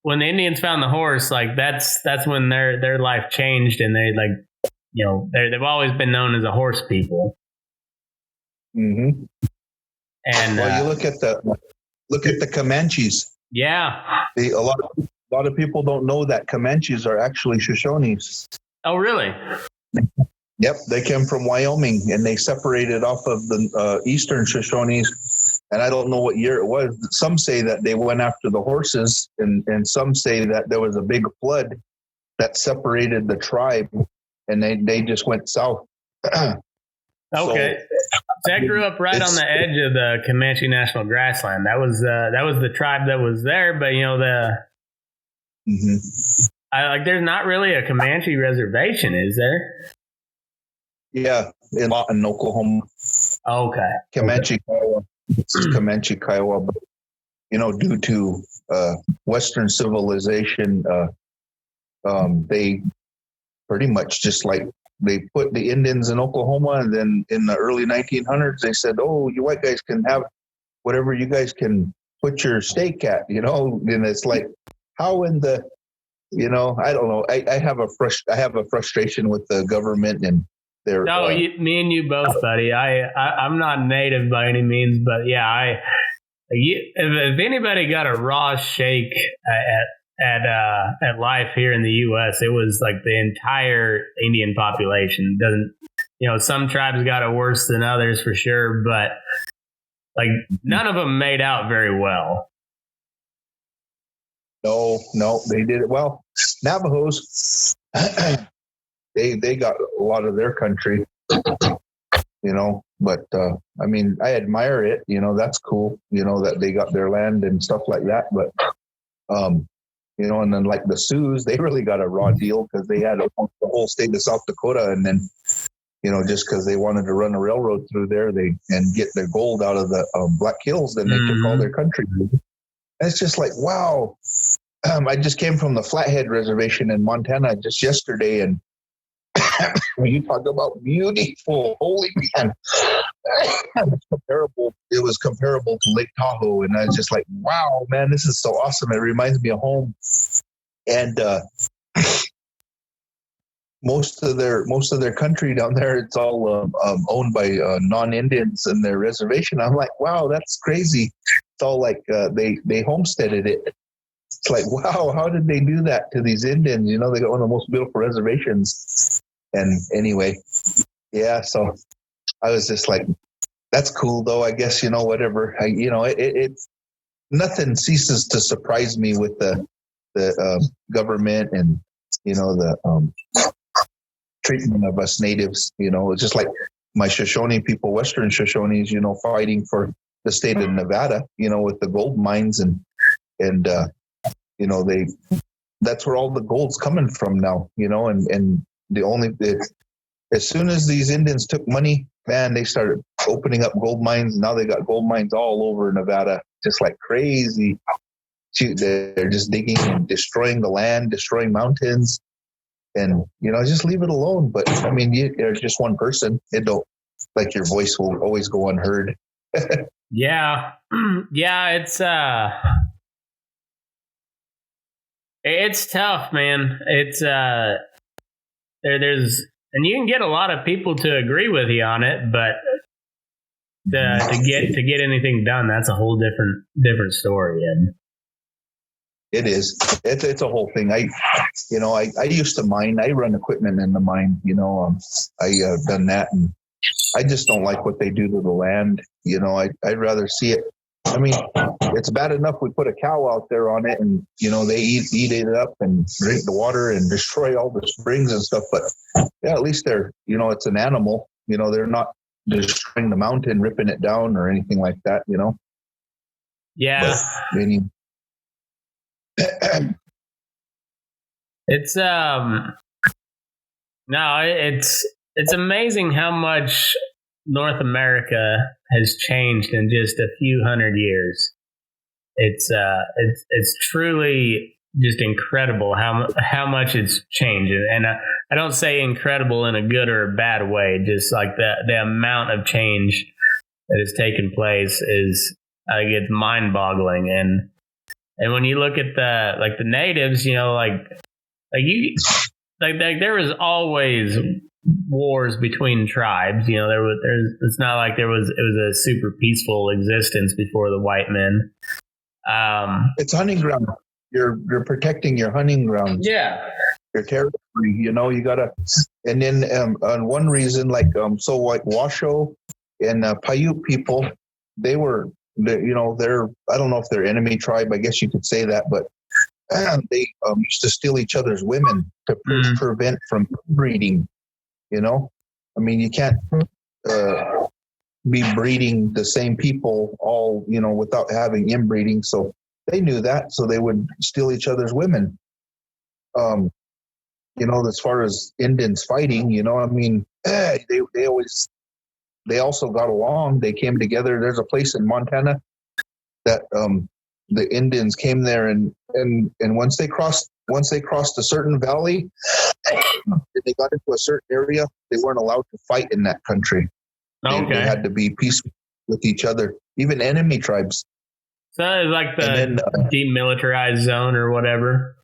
C: when the Indians found the horse, like that's when their life changed, and they they've always been known as a horse people.
E: Mm-hmm.
C: And
E: you look at the Comanches.
C: Yeah,
E: A lot of people don't know that Comanches are actually Shoshones.
C: Oh, really?
E: Yep, they came from Wyoming, and they separated off of the eastern Shoshones. And I don't know what year it was. Some say that they went after the horses, and some say that there was a big flood that separated the tribe, and they just went south.
C: Okay. So I grew up right on the edge of the Comanche National Grassland. That was the tribe that was there, but there's not really a Comanche reservation, is there?
E: Yeah, in Lawton, Oklahoma.
C: Okay.
E: Comanche, Kiowa. It's Comanche, Kiowa, but due to Western civilization, they pretty much just they put the Indians in Oklahoma, and then in the early 1900s, they said, "Oh, you white guys can have whatever you guys can put your stake at," And it's like, how in the, I don't know. I have a frustration with the government and their.
C: No, me and you both, buddy. I'm not native by any means, but yeah, if anybody got a raw shake at life here in the U.S., it was like the entire Indian population. Some tribes got it worse than others for sure, but like none of them made out very well.
E: No, they did it well. Navajos, they got a lot of their country, but I admire it. That's cool. That they got their land and stuff like that, but. And then like the Sioux, they really got a raw deal because they had the whole state of South Dakota, and then, just because they wanted to run a railroad through there, and get their gold out of the Black Hills, then they took all their country. And it's just like, wow. I just came from the Flathead Reservation in Montana just yesterday, and when you talk about beautiful, holy man, it was comparable to Lake Tahoe, and I was just like, wow, man, this is so awesome. It reminds me of home. And most of their country down there, it's all owned by non-Indians in their reservation. I'm like, wow, that's crazy. It's all like they homesteaded it. It's like, wow, how did they do that to these Indians? They got one of the most beautiful reservations. And anyway, yeah, so I was just like, that's cool, though. I guess, whatever. It's nothing ceases to surprise me with the government and, the treatment of us natives. It's just like my Shoshone people, Western Shoshones, fighting for the state of Nevada, with the gold mines and that's where all the gold's coming from now, and as soon as these Indians took money, man, they started opening up gold mines. Now they got gold mines all over Nevada, just like crazy. They're just digging and destroying the land, destroying mountains, and just leave it alone. But you're just one person. It don't, like, your voice will always go unheard.
C: Yeah, it's tough, man. It's there's, and you can get a lot of people to agree with you on it, but to get anything done, that's a whole different story. And
E: it is. It's a whole thing. I used to mine. I run equipment in the mine. I done that, and I just don't like what they do to the land. I'd rather see it. It's bad enough we put a cow out there on it, and they eat it up and drink the water and destroy all the springs and stuff. But yeah, at least they're it's an animal. They're not destroying the mountain, ripping it down, or anything like that.
C: Yeah. It's it's amazing how much North America has changed in just a few hundred years. it's truly just incredible how much it's changed. And I don't say incredible in a good or a bad way, just like the amount of change that has taken place is it's mind-boggling. And when you look at the natives, you know, like there was always wars between tribes. You know, it's not like it was a super peaceful existence before the white men.
E: It's hunting ground. You're protecting your hunting grounds.
C: Yeah.
E: Your territory, you know, you gotta, and then on one reason, like Washoe and Paiute people, they're I don't know if they're enemy tribe, I guess you could say that, but they used to steal each other's women to prevent from breeding. You know, I mean, you can't be breeding the same people all, you know, without having inbreeding. So they knew that, so they would steal each other's women. You know, as far as Indians fighting, you know, I mean, they also got along. They came together. There's a place in Montana that the Indians came there, and once they crossed a certain valley, they got into a certain area, they weren't allowed to fight in that country.
C: Okay.
E: They had to be peaceful with each other, even enemy tribes.
C: So it's like the demilitarized zone or whatever.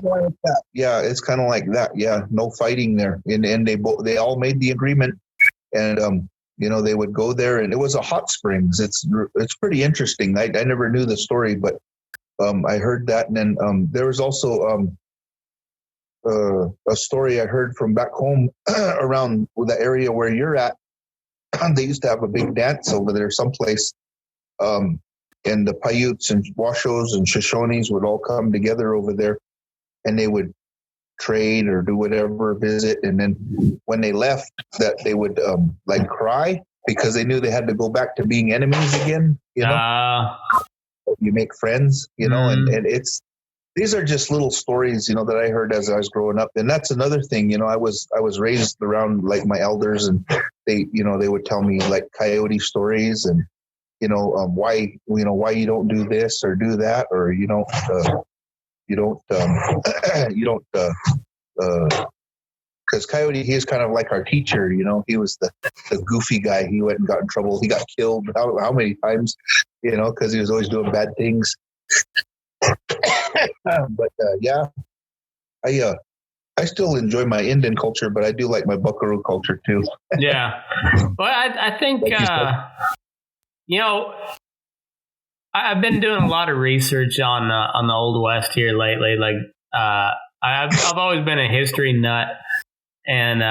E: Like that. Yeah, it's kind of like that. Yeah, no fighting there. And they all made the agreement, and you know, they would go there, and it was a hot springs. It's pretty interesting. I never knew the story, but I heard that. And then there was also a story I heard from back home around the area where you're at. They used to have a big dance over there someplace. And the Paiutes and Washoes and Shoshones would all come together over there, and they would trade or do whatever, visit. And then when they left, that they would like cry because they knew they had to go back to being enemies again. You know, you make friends, you know, and these are just little stories, you know, that I heard as I was growing up. And that's another thing, you know, I was raised around like my elders, and they would tell me like Coyote stories, and you know, why you don't do this or do that, or you don't because Coyote, he is kind of like our teacher, you know. He was the goofy guy. He went and got in trouble. He got killed how many times, you know, because he was always doing bad things. But yeah, I still enjoy my Indian culture, but I do like my Buckaroo culture too.
C: Yeah, well, I think you know, I've been doing a lot of research on the Old West here lately. Like I've always been a history nut, and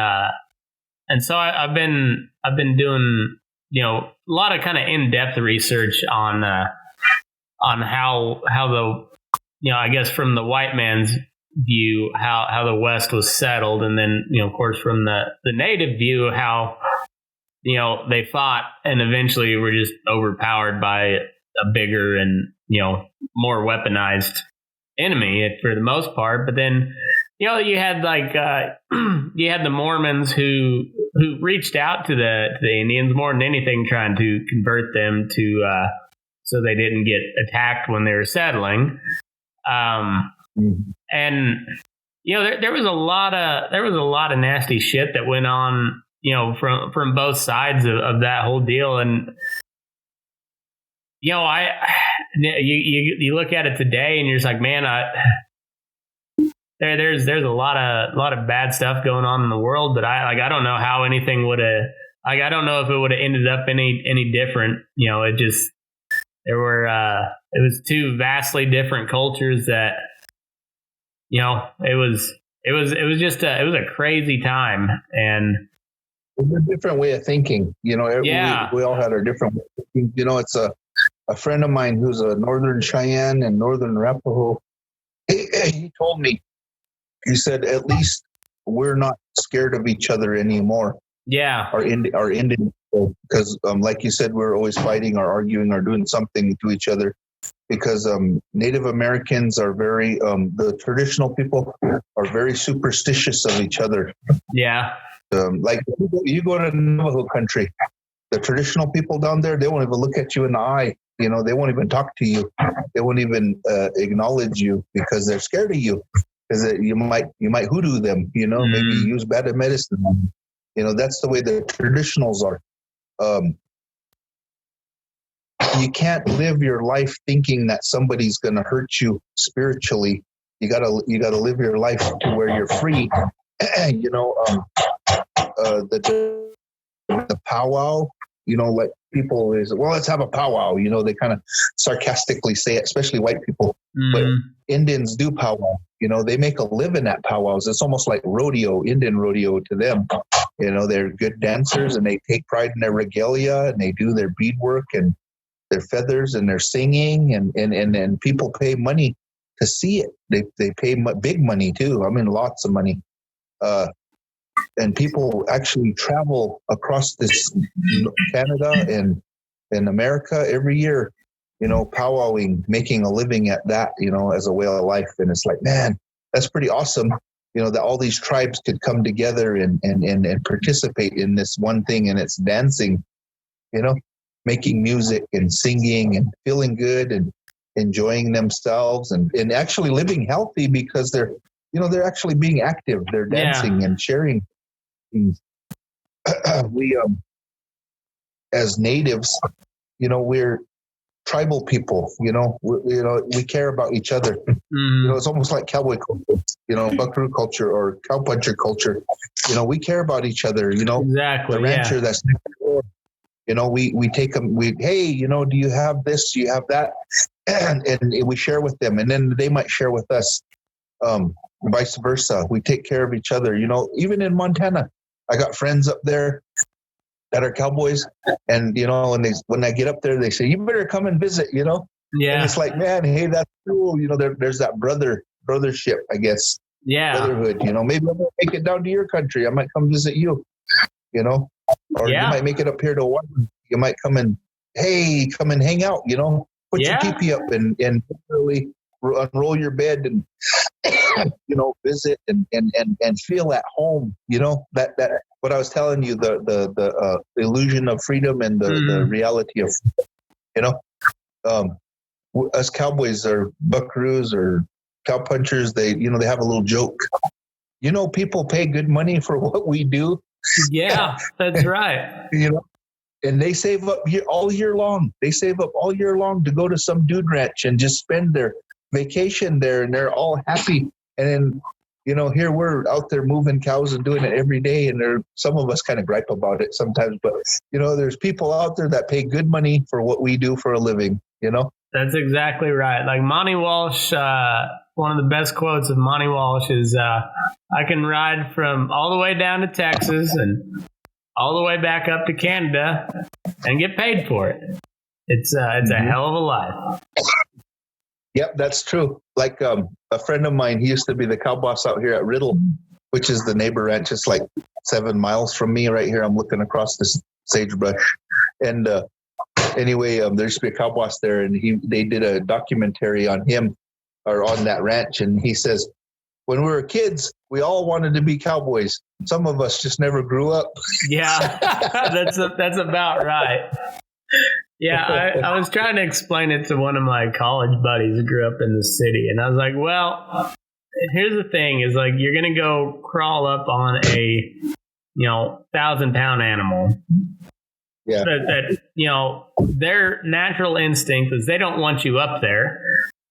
C: so I've been doing, you know, a lot of kind of in-depth research on how the, you know, I guess from the white man's view, how the West was settled, and then, you know, of course from the native view, how, you know, they fought and eventually were just overpowered by a bigger and, you know, more weaponized enemy for the most part. But then, you know, you had like you had the Mormons who reached out to the Indians more than anything, trying to convert them to so they didn't get attacked when they were settling. And you know, there was a lot of nasty shit that went on, you know, from both sides of that whole deal. And you know, you look at it today and you're just like, man, there's a lot of bad stuff going on in the world, but I don't know how anything would have, like, I don't know if it would have ended up any different. You know, it was two vastly different cultures that, you know, it was a crazy time. And
E: it's a different way of thinking, you know.
C: Yeah.
E: We all had our different way of thinking. You know, it's a friend of mine who's a Northern Cheyenne and Northern Arapaho. He told me, he said, at least we're not scared of each other anymore.
C: Yeah.
E: Our Indian people, because like you said, we're always fighting or arguing or doing something to each other. Because Native Americans are very, the traditional people are very superstitious of each other.
C: Yeah.
E: Like you go to Navajo country, the traditional people down there, they won't even look at you in the eye they won't even talk to you. They won't even acknowledge you because they're scared of you, because you might hoodoo them, maybe use bad medicine. That's the way the traditionals are. You can't live your life thinking that somebody's going to hurt you spiritually. You gotta live your life to where you're free. The powwow, like people is, well, let's have a powwow. They kind of sarcastically say it, especially white people. But Indians do powwow. They make a living at powwows. It's almost like rodeo, Indian rodeo to them. They're good dancers and they take pride in their regalia and they do their beadwork and their feathers and their singing and people pay money to see it. They pay big money too. I mean, lots of money. And people actually travel across this Canada and America every year, powwowing, making a living at that, as a way of life. And it's like, man, that's pretty awesome. That all these tribes could come together and participate in this one thing, and it's dancing, making music and singing and feeling good and enjoying themselves and actually living healthy because they're actually being active. They're dancing and sharing things. We, as natives, we're tribal people, we care about each other. It's almost like cowboy culture, buckaroo culture or cowpuncher culture. We care about each other,
C: Exactly.
E: The rancher that's next door. We take them, hey, do you have this? Do you have that? And we share with them, and then they might share with us, vice versa. We take care of each other, even in Montana. I got friends up there that are cowboys, and, when I get up there, they say, you better come and visit, Yeah. And it's like, man, hey, that's cool. There's that brothership, I guess.
C: Yeah.
E: Brotherhood, maybe I'm going to make it down to your country. I might come visit you, or you might make it up here to Hawaii. You might come and hang out, put your teepee up and really unroll your bed and, visit and feel at home, that what I was telling you, the illusion of freedom and the reality of, us cowboys or buckaroos or cowpunchers, they have a little joke. People pay good money for what we do.
C: Yeah, that's right.
E: And they save up all year long. They save up all year long to go to some dude ranch and just spend their vacation there, and they're all happy. And then, here we're out there moving cows and doing it every day, and some of us kind of gripe about it sometimes. But there's people out there that pay good money for what we do for a living.
C: That's exactly right. Like Monty Walsh, one of the best quotes of Monty Walsh is, I can ride from all the way down to Texas and all the way back up to Canada and get paid for it. It's a hell of a life.
E: Yep, that's true. Like a friend of mine, he used to be the cow boss out here at Riddle, which is the neighbor ranch. It's like 7 miles from me right here. I'm looking across this sagebrush. And anyway, there used to be a cow boss there, and they did a documentary on him or on that ranch. And he says, when we were kids, we all wanted to be cowboys. Some of us just never grew up.
C: Yeah, that's about right. Yeah, I was trying to explain it to one of my college buddies who grew up in the city. And I was like, well, here's the thing is like, you're going to go crawl up on a, 1,000-pound animal.
E: Yeah.
C: That, their natural instinct is they don't want you up there.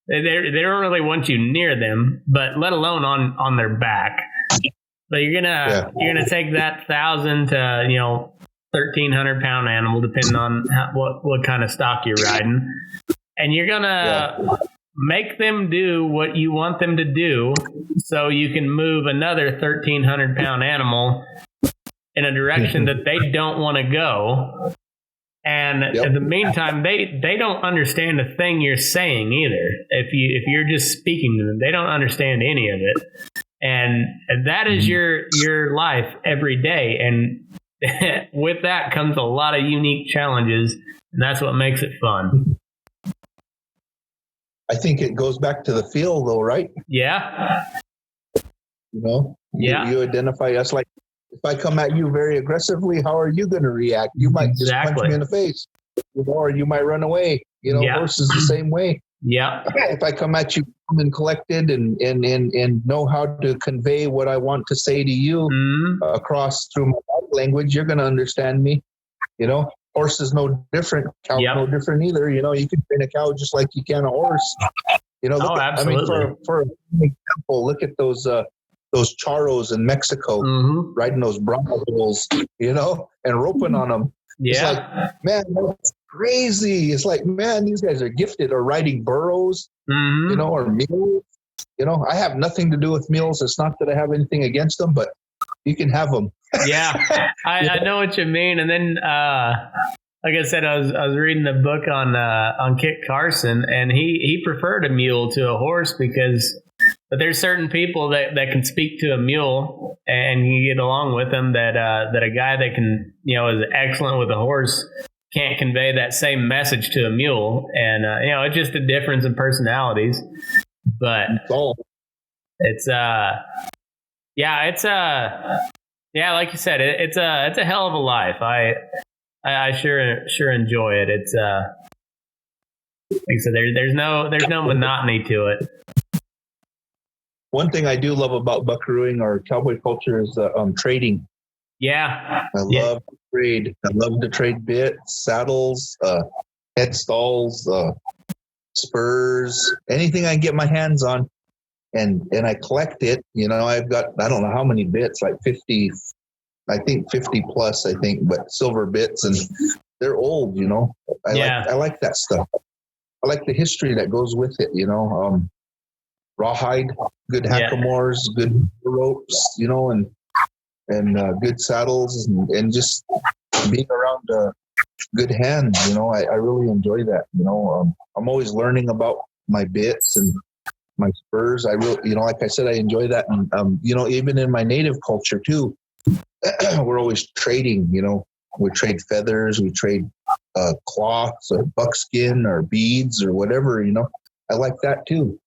C: They don't really want you near them, but let alone on their back. But you're gonna take that 1,000 to 1,300-pound animal, depending on what kind of stock you're riding, and you're gonna make them do what you want them to do, so you can move another 1,300-pound animal in a direction that they don't want to go. And in the meantime, they don't understand a thing you're saying either. If you're just speaking to them, they don't understand any of it. And that is your life every day. And with that comes a lot of unique challenges, and that's what makes it fun.
E: I think it goes back to the feel, though, right?
C: Yeah.
E: You identify us like, if I come at you very aggressively, how are you going to react? You might just punch me in the face. or you might run away. Horses the same way.
C: Yeah.
E: If I come at you and collected and know how to convey what I want to say to you across through my language, you're going to understand me. Horse is no different. Cow no different either. You can train a cow just like you can a horse.
C: Absolutely.
E: For example, look at those charros in Mexico riding those bronco bulls, and roping on them.
C: Yeah.
E: It's like, man, that's crazy. It's like, man, these guys are gifted, or riding burros, or mules. I have nothing to do with mules. It's not that I have anything against them, but you can have them.
C: Yeah, I know what you mean. And then, like I said, I was reading the book on Kit Carson, and he preferred a mule to a horse but there's certain people that can speak to a mule and you get along with them that a guy that can, is excellent with a horse can't convey that same message to a mule. And, it's just a difference in personalities, but it's, like you said, it's a hell of a life. I sure enjoy it. It's, like I said, there's no monotony to it.
E: One thing I do love about buckarooing or cowboy culture is trading.
C: Yeah.
E: I love to trade. I love to trade bits, saddles, headstalls, spurs, anything I can get my hands on. And I collect it. I've got, I don't know how many bits, like 50, I think 50 plus, but silver bits, and they're old, I like that stuff. I like the history that goes with it, rawhide, good hackamores, good ropes, and good saddles, and just being around good hands, I really enjoy that. I'm always learning about my bits and my spurs. I really, like I said, I enjoy that. And, even in my native culture too, we're always trading, we trade feathers, we trade cloths or buckskin or beads or whatever, I like that too,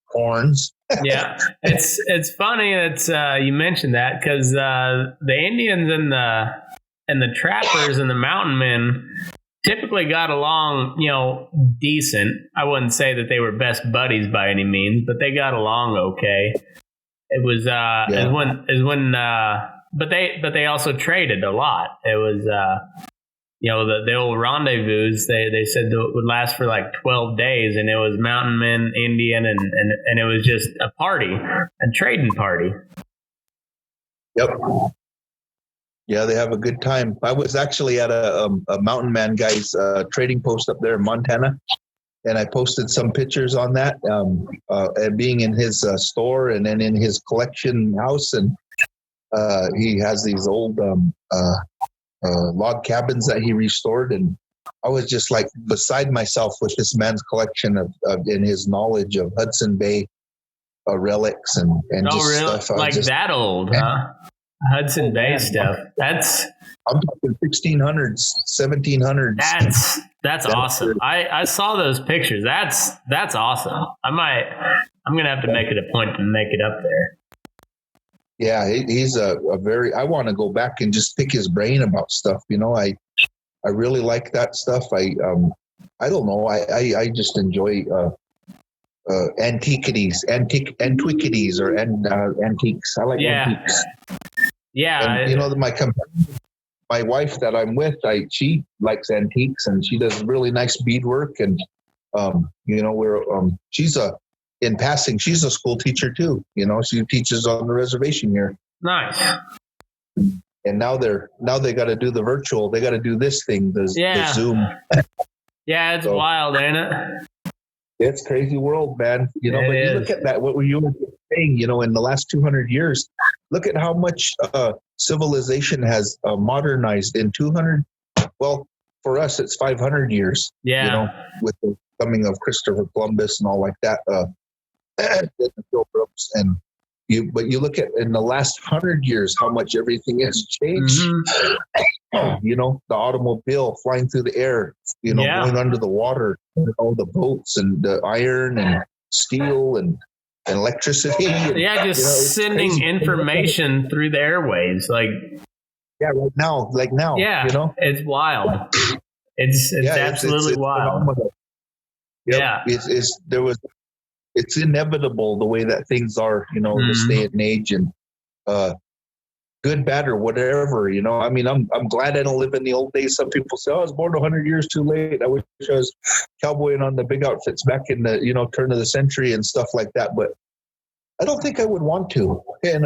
E: horns.
C: Yeah. It's funny that you mentioned that, because the Indians and the trappers and the mountain men typically got along, decent. I wouldn't say that they were best buddies by any means, but they got along okay. It was but they also traded a lot. It was the old rendezvous. They said that would last for like 12 days, and it was mountain men, Indian, and it was just a party, a trading party.
E: Yep. Yeah, they have a good time. I was actually at a mountain man guy's trading post up there in Montana, and I posted some pictures on that, and being in his store and then in his collection house. And he has these old log cabins that he restored. And I was just like beside myself with this man's collection of in his knowledge of Hudson Bay relics and just stuff.
C: Like that old, huh? Hudson Bay stuff. I'm
E: talking 1600s, 1700s.
C: That's awesome. I saw those pictures. That's awesome. I'm gonna have to make it a point to make it up there.
E: Yeah, he's a very. I want to go back and just pick his brain about stuff. I really like that stuff. I don't know. I just enjoy antiquities or antiques. I like antiques.
C: Yeah.
E: And, my wife that I'm with, she likes antiques, and she does really nice beadwork. And, in passing, she's a school teacher too. She teaches on the reservation here.
C: Nice.
E: And now they got to do the virtual. They got to do this thing, the Zoom.
C: Yeah, it's wild, ain't it?
E: It's crazy world, man. But you look at that, what were you saying, in the last 200 years, look at how much civilization has modernized in 200. Well, for us, it's 500 years, with the coming of Christopher Columbus and all like that, the Pilgrims. But you look at in the last 100 years, how much everything has changed. Mm-hmm. The automobile flying through the air, going under the water, the boats and the iron and steel and electricity.
C: Just sending information through the airwaves. Like
E: right now.
C: Yeah, it's wild. It's absolutely wild.
D: Phenomenal. Yep.
C: Yeah.
D: It's inevitable the way that things are, this day and age, and good, bad, or whatever, I mean, I'm glad I don't live in the old days. Some people say, I was born 100 years too late. I wish I was cowboying on the big outfits back in the, turn of the century and stuff like that. But I don't think I would want to, You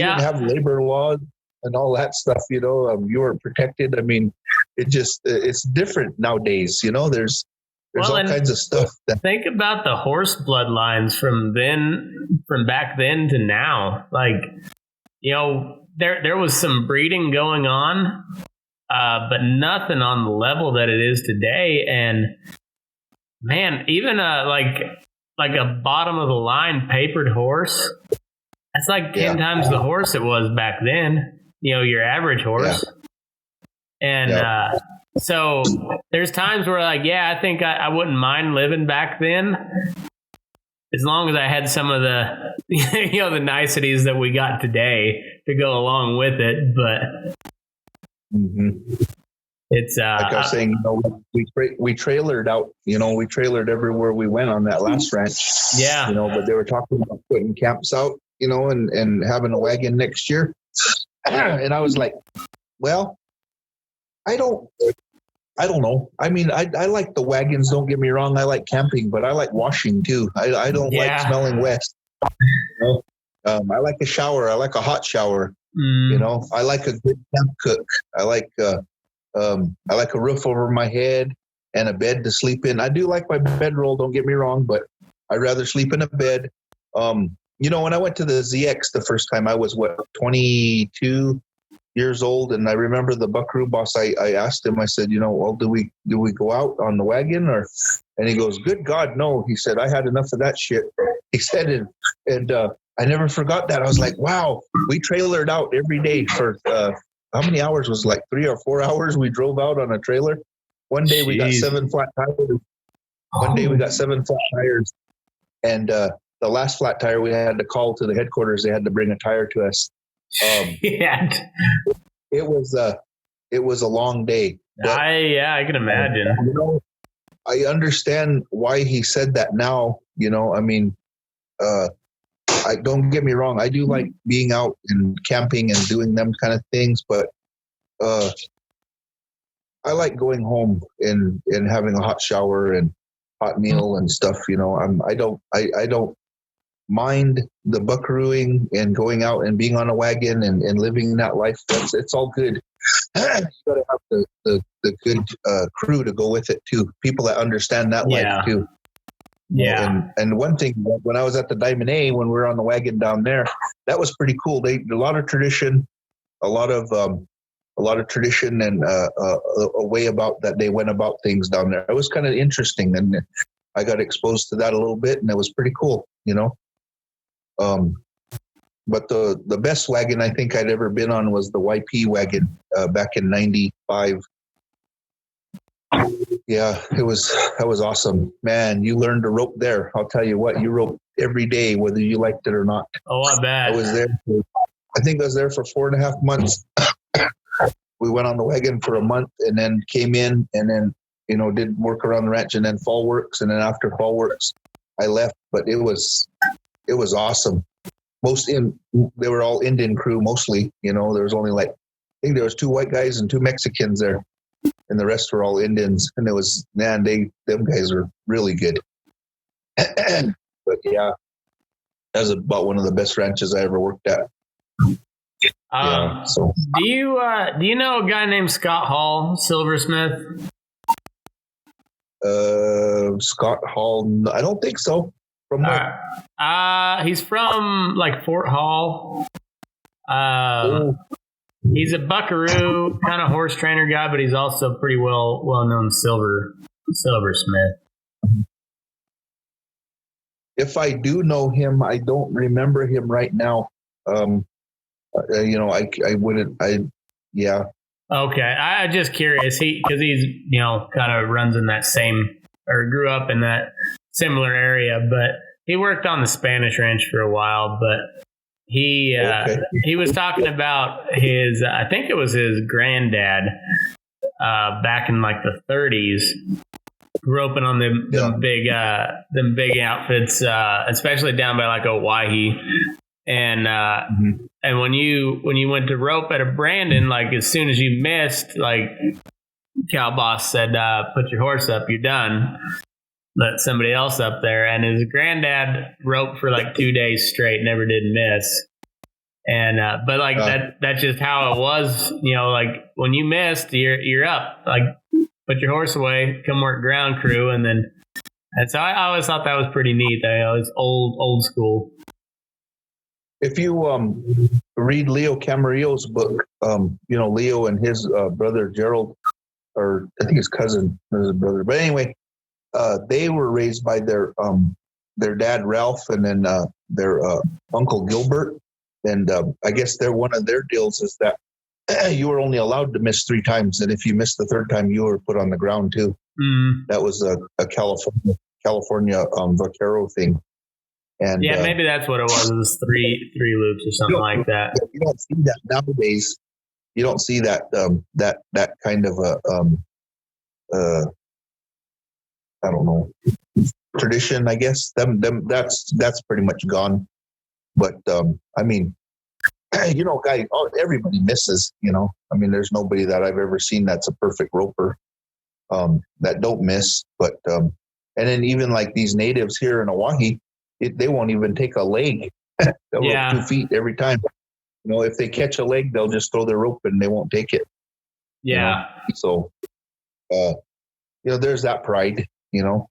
D: didn't have labor laws and all that stuff, you weren't protected. I mean, it's different nowadays, there's all kinds of stuff.
C: Think about the horse bloodlines from back then to now. Like, there was some breeding going on, but nothing on the level that it is today. And man, even like a bottom of the line papered horse, that's like 10 times the horse it was back then. Your average horse. Yeah. And so there's times where I think I wouldn't mind living back then, as long as I had some of the, the niceties that we got today to go along with it. But it's
D: like I was saying, we trailered out, we trailered everywhere we went on that last ranch.
C: Yeah.
D: But they were talking about putting camps out, and having a wagon next year. And I was like, well, I don't know. I mean, I like the wagons. Don't get me wrong. I like camping, but I like washing too. I don't like smelling wet. I like a shower. I like a hot shower. I like a good camp cook. I like a roof over my head and a bed to sleep in. I do like my bedroll. Don't get me wrong, but I'd rather sleep in a bed. When I went to the ZX the first time, I was 22 years old, and I remember the buckaroo boss. I asked him. I said, well, do we go out on the wagon, or? And he goes, "Good God, no." He said, "I had enough of that shit." He said, and I never forgot that. I was like, wow, we trailered out every day for how many hours? Was it like 3 or 4 hours? We drove out on a trailer. One day we got 7 flat tires. One day we got 7 flat tires, and the last flat tire we had to call to the headquarters. They had to bring a tire to us. It was a long day.
C: I can imagine.
D: I understand why he said that now. I mean, I don't get me wrong. I do like being out and camping and doing them kind of things, but I like going home and having a hot shower and hot meal and stuff. I don't mind the buckarooing and going out and being on a wagon and living that life. It's all good. You got to have the good crew to go with it too. People that understand that life too. Yeah. And one thing, when I was at the Diamond A, when we were on the wagon down there, that was pretty cool. A lot of tradition, a lot of tradition, and a way about that they went about things down there. It was kind of interesting, and I got exposed to that a little bit, and it was pretty cool. But the best wagon I think I'd ever been on was the YP wagon back in '95. Yeah, that was awesome, man. You learned to rope there. I'll tell you what, you roped every day, whether you liked it or not.
C: Oh, I bet.
D: I was there. I think I was there for 4.5 months. We went on the wagon for a month, and then came in, and then did work around the ranch, and then fall works, and then after fall works, I left. But it was awesome. They were all Indian crew mostly. There was only I think there was 2 white guys and 2 Mexicans there, and the rest were all Indians. And it was, man, them guys were really good. But yeah, that was about one of the best ranches I ever worked at.
C: So do you know a guy named Scott Hall, silversmith?
D: Scott Hall, I don't think so. From where?
C: He's from Fort Hall. He's a buckaroo kind of horse trainer guy, but he's also pretty well known silversmith.
D: If I do know him, I don't remember him right now. I wouldn't. Yeah.
C: Okay, I'm just curious. Because he's kind of runs in that same, or grew up in that similar area, but he worked on the Spanish ranch for a while. But he was talking about his, I think it was his granddad, back in like the 30s, roping on them big outfits, especially down by like Owyhee. And and when you went to rope at a Brandon, like as soon as you missed, like Cow Boss said, put your horse up, you're done. Let somebody else up there. And his granddad roped for like 2 days straight, never did miss. And but like that's just how it was, you know, like when you missed, you're up. Like put your horse away, come work ground crew, and so I always thought that was pretty neat. It was old school.
E: If you read Leo Camarillo's book, you know, Leo and his brother Gerald, or I think his cousin was his brother, but anyway, they were raised by their dad Ralph, and then their uncle Gilbert. And I guess one of their deals is that you were only allowed to miss 3 times, and if you missed the 3rd time, you were put on the ground too. That was a California vaquero thing. And
C: maybe that's what it was. It was three loops or something like that.
E: You don't see that nowadays. You don't see that that kind of a I don't know, tradition. I guess that's pretty much gone. But I mean, you know, everybody misses. You know, I mean, there's nobody that I've ever seen that's a perfect roper that don't miss. But and then even like these natives here in Owyhee, they won't even take a leg. They'll rope 2 feet every time. You know, if they catch a leg, they'll just throw their rope and they won't take it.
C: Yeah.
E: You know? So, you know, there's that pride. You know.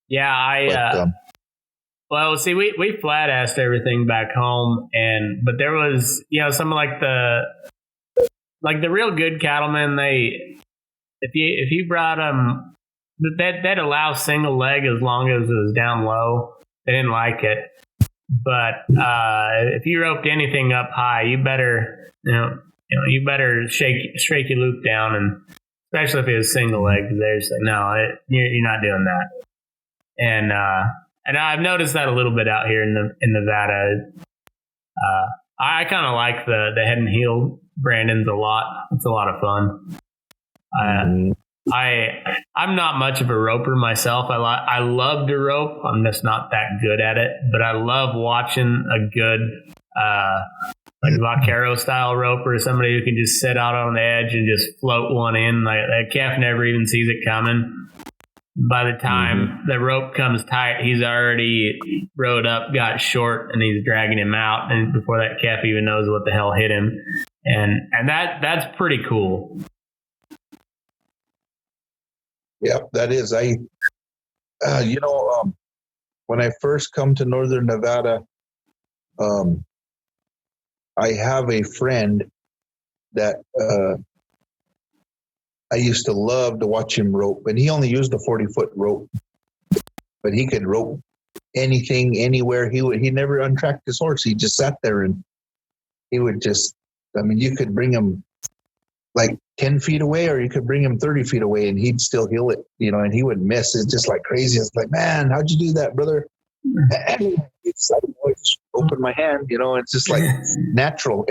C: Yeah, well, see, we flat assed everything back home, but there was, you know, some of like the real good cattlemen. If you brought them, they'd allow single leg as long as it was down low. They didn't like it, but if you roped anything up high, you better you better shake your loop down, and especially if it was single leg, they're just like, no, you're not doing that, And I've noticed that a little bit out here in Nevada. I kind of like the head and heel Brandons a lot. It's a lot of fun. I'm not much of a roper myself. I love to rope. I'm just not that good at it. But I love watching a good like vaquero style roper, somebody who can just sit out on the edge and just float one in. Like that calf never even sees it coming. By the time the rope comes tight, he's already rode up, got short, and he's dragging him out. And before that calf even knows what the hell hit him, and that's pretty cool.
E: Yeah, that is. You know, when I first come to Northern Nevada, I have a friend that I used to love to watch him rope, and he only used a 40-foot rope, but he could rope anything, anywhere. He never untracked his horse. He just sat there, and he would just, I mean, you could bring him like 10 feet away, or you could bring him 30 feet away, and he'd still heel it, you know, and he would miss. It's just like crazy. It's like, man, how'd you do that, brother? It's like, I just open my hand, you know, it's just like natural.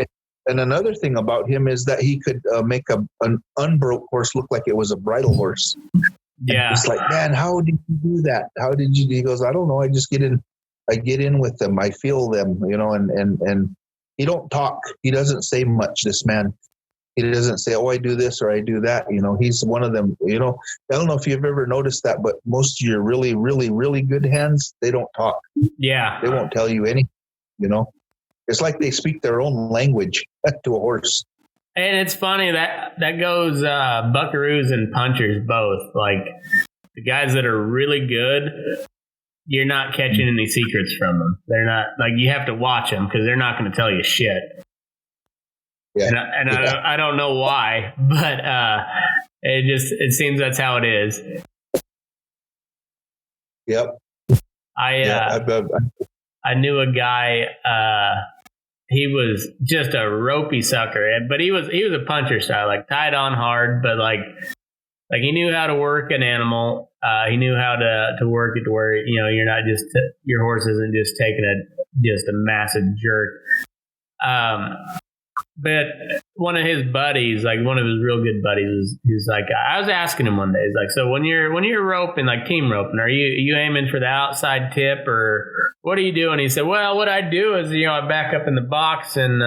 E: And another thing about him is that he could make an unbroke horse look like it was a bridle horse.
C: Yeah.
E: It's like, man, how did you do that? How did you do? He goes, I don't know. I just get in with them. I feel them, you know, and he don't talk. He doesn't say much, this man. He doesn't say, oh, I do this or I do that. You know, he's one of them, you know. I don't know if you've ever noticed that, but most of your really, really, really good hands, they don't talk.
C: Yeah.
E: They won't tell you anything, you know. It's like they speak their own language to a horse.
C: And it's funny that goes buckaroos and punchers both. Like the guys that are really good, you're not catching any secrets from them. They're not, like, you have to watch them because they're not going to tell you shit.
E: Yeah.
C: And I don't know why, but it seems that's how it is.
E: Yep.
C: I knew a guy. He was just a ropey sucker, but he was a puncher style, like tied on hard, but like he knew how to work an animal. He knew how to work it to where, you know, you're not just, your horse isn't just taking just a massive jerk. But one of his buddies, like one of his real good buddies, he's like, I was asking him one day, he's like, so when you're roping, like team roping, are you aiming for the outside tip or what are you doing? He said, well, what I do is, I back up in the box and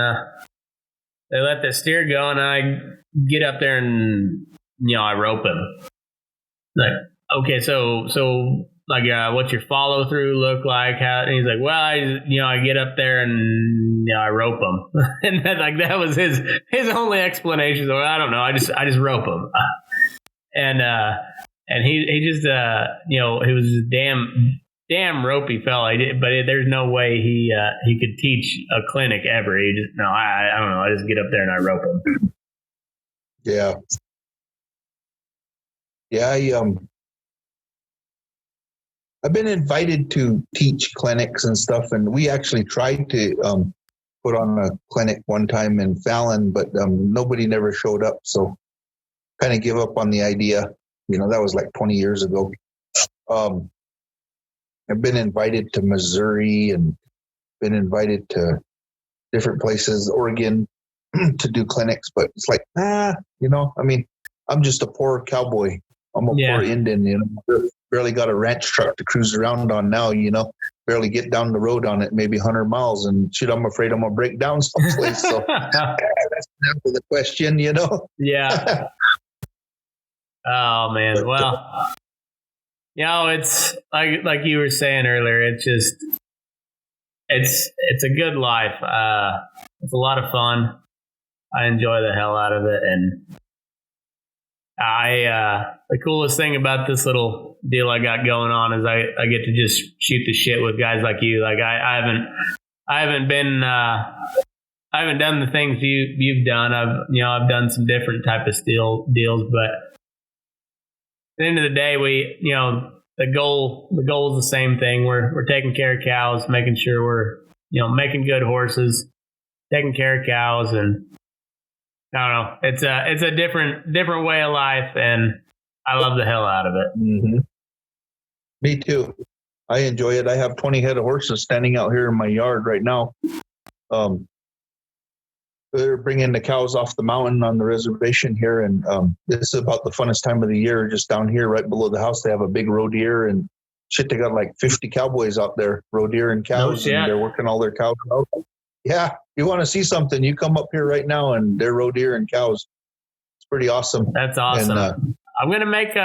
C: they let the steer go and I get up there and, I rope him. Like, okay, so like, what's your follow through look like? How? And he's like, well, I get up there and I rope him, and that was his only explanation. So I don't know, I just rope him, and he just he was a damn ropey fella. But there's no way he could teach a clinic ever. He just I don't know. I just get up there and I rope him.
E: Yeah. Yeah, I've been invited to teach clinics and stuff, and we actually tried to put on a clinic one time in Fallon, but nobody never showed up, so kind of give up on the idea. That was like 20 years ago. I've been invited to Missouri and been invited to different places, Oregon, to do clinics, but it's like, I'm just a poor cowboy. I'm a poor Indian, barely got a ranch truck to cruise around on now, barely get down the road on it, maybe 100 miles, and shit, I'm afraid I'm going to break down someplace. So that's answer the question,
C: Yeah. Oh, man. Well, it's like you were saying earlier, it's just, it's a good life. It's a lot of fun. I enjoy the hell out of it. And the coolest thing about this little deal I got going on is I get to just shoot the shit with guys like you. Like I haven't done the things you've done. I've done some different type of deals, but at the end of the day, the goal is the same thing. We're taking care of cows, making sure we're, making good horses, taking care of cows, and I don't know. It's a different way of life, and I love the hell out of it.
E: Mm-hmm. Me too. I enjoy it. I have 20 head of horses standing out here in my yard right now. They're bringing the cows off the mountain on the reservation here, and this is about the funnest time of the year. Just down here, right below the house, they have a big roe deer, and shit, they got like 50 cowboys out there, roe deer and cows, and they're working all their cows out. Yeah, you want to see something, you come up here right now, and they're roe deer and cows. It's pretty awesome.
C: That's awesome. And, I'm gonna make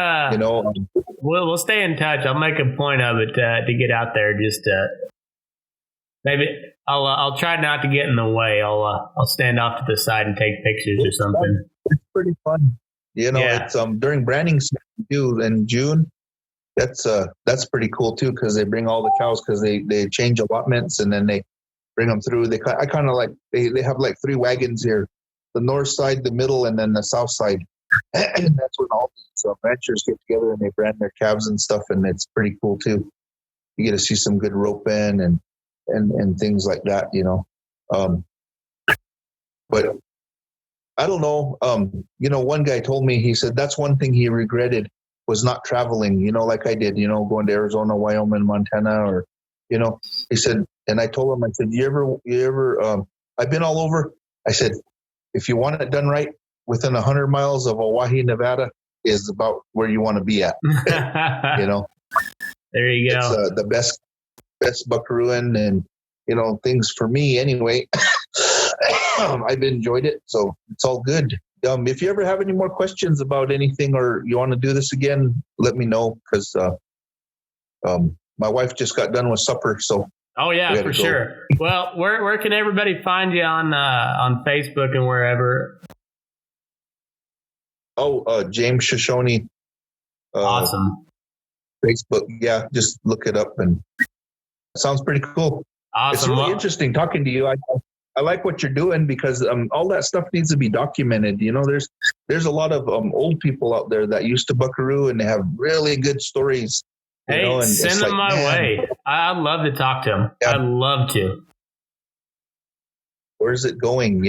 C: we'll stay in touch. I'll make a point of it to get out there. Just maybe I'll try not to get in the way. I'll stand off to the side and take pictures or something.
E: It's pretty fun. It's during branding season too in June. That's pretty cool too, because they bring all the cows, because they change allotments and then they bring them through. I kind of like they have like 3 wagons here: the north side, the middle, and then the south side. And that's when all these ranchers get together and they brand their calves and stuff, and it's pretty cool too. You get to see some good roping and things like that, but I don't know. One guy told me, he said that's one thing he regretted was not traveling, like I did, going to Arizona, Wyoming, Montana, or, he said, and I told him, I said, you ever, I've been all over. I said, if you want it done right, within 100 miles of Oahe, Nevada is about where you want to be at.
C: There you go.
E: It's the best buckarooing and, things for me anyway. I've enjoyed it, so it's all good. If you ever have any more questions about anything or you want to do this again, let me know, because my wife just got done with supper. So
C: oh yeah, for sure. Well, where can everybody find you on Facebook and wherever?
E: James Shoshone.
C: Awesome.
E: Facebook, yeah, just look it up, and it sounds pretty cool.
C: Awesome.
E: It's really interesting talking to you. I like what you're doing, because all that stuff needs to be documented. There's a lot of old people out there that used to buckaroo, and they have really good stories.
C: Hey,
E: and
C: send them my way. I'd love to talk to them. Yeah. I'd love to.
E: Where's it going?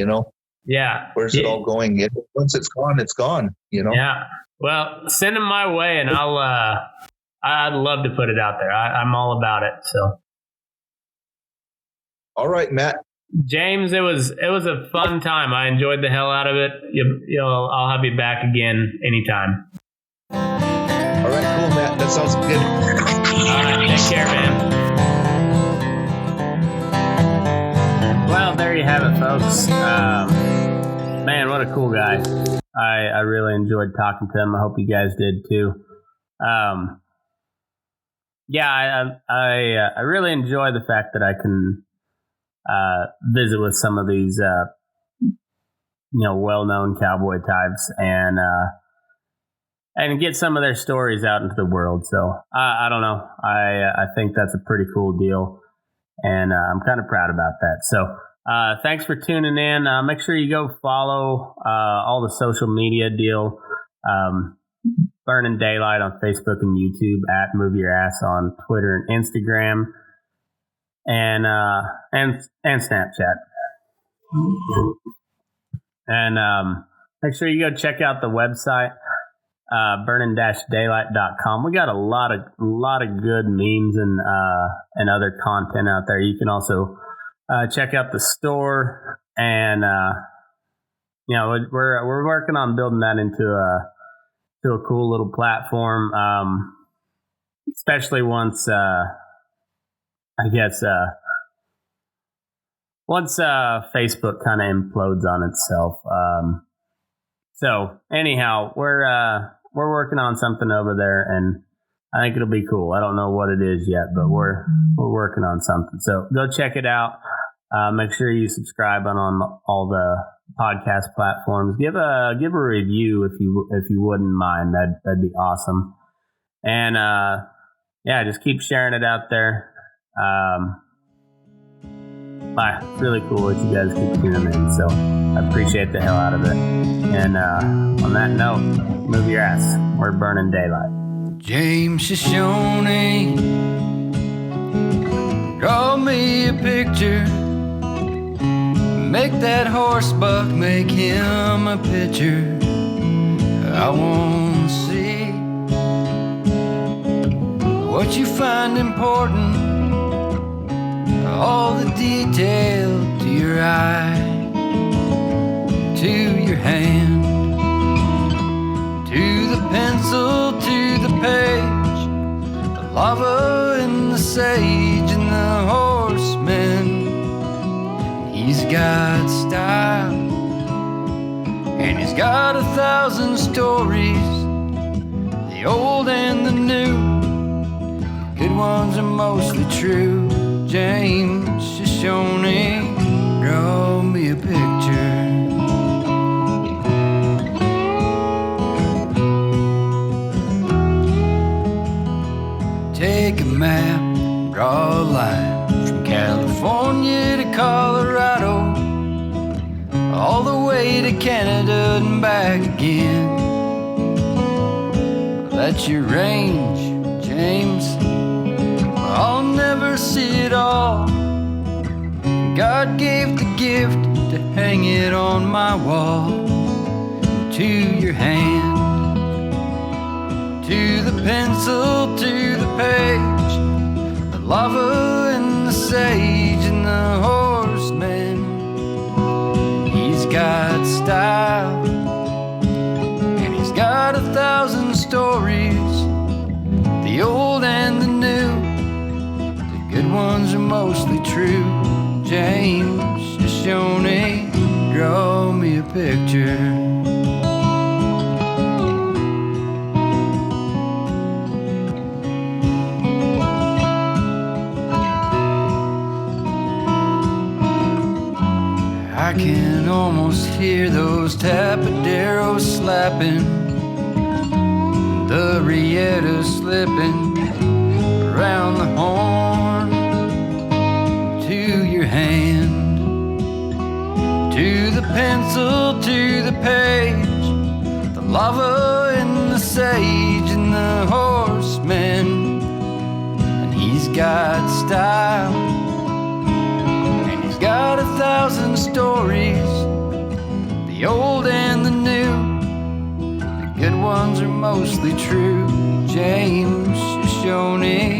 C: Yeah.
E: Where's it all going? Once it's gone, it's gone.
C: Yeah. Well, send them my way, and I'd love to put it out there. I'm all about it. So.
E: All right, Matt.
C: James, it was a fun time. I enjoyed the hell out of it. I'll have you back again anytime.
E: All right, cool, Matt. That sounds good.
C: All right, take care, man. Well, there you have it, folks. Man, what a cool guy. I really enjoyed talking to him. I hope you guys did too. I really enjoy the fact that I can visit with some of these well-known cowboy types and get some of their stories out into the world. So I don't know. I think that's a pretty cool deal, and I'm kind of proud about that. So thanks for tuning in. Make sure you go follow all the social media deal. Burning Daylight on Facebook and YouTube, at Move Your Ass on Twitter and Instagram, and Snapchat. And make sure you go check out the website, burning-daylight.com. We got a lot of good memes and other content out there. You can also check out the store, and we're working on building that into a cool little platform, especially once Facebook kind of implodes on itself. So anyhow, we're working on something over there, and I think it'll be cool. I don't know what it is yet, but we're working on something. So go check it out. Make sure you subscribe on all the podcast platforms. Give a review if you wouldn't mind. That'd be awesome. And just keep sharing it out there. It's really cool that you guys keep tuning in. So I appreciate the hell out of it. And on that note, move your ass. We're burning daylight.
A: James Shoshone, draw me a picture. Make that horse buck, make him a picture. I want to see what you find important, all the detail to your eye, to your hand, to the pencil, to the page, the lava and the sage and the horseman. He's got style, and he's got 1,000 stories, the old and the new. Good ones are mostly true. James Shoshone, draw me a picture. Take a map, draw a line from California to Colorado, all the way to Canada and back again. That's your range, James. I'll never see it all. God gave the gift to hang it on my wall. To your hand, to the pencil, to the page, the lava and the sage and the horseman. He's got style, and he's got 1,000 stories, the old and the new. The good ones are mostly true. James Shoshone, draw me a picture. I can almost hear those tapaderos slapping, the rieta slipping around the horn. To your hand, to the pencil, to the page, the lava and the sage and the horseman. And he's got style, got 1,000 stories, the old and the new. The good ones are mostly true. James Shoshone,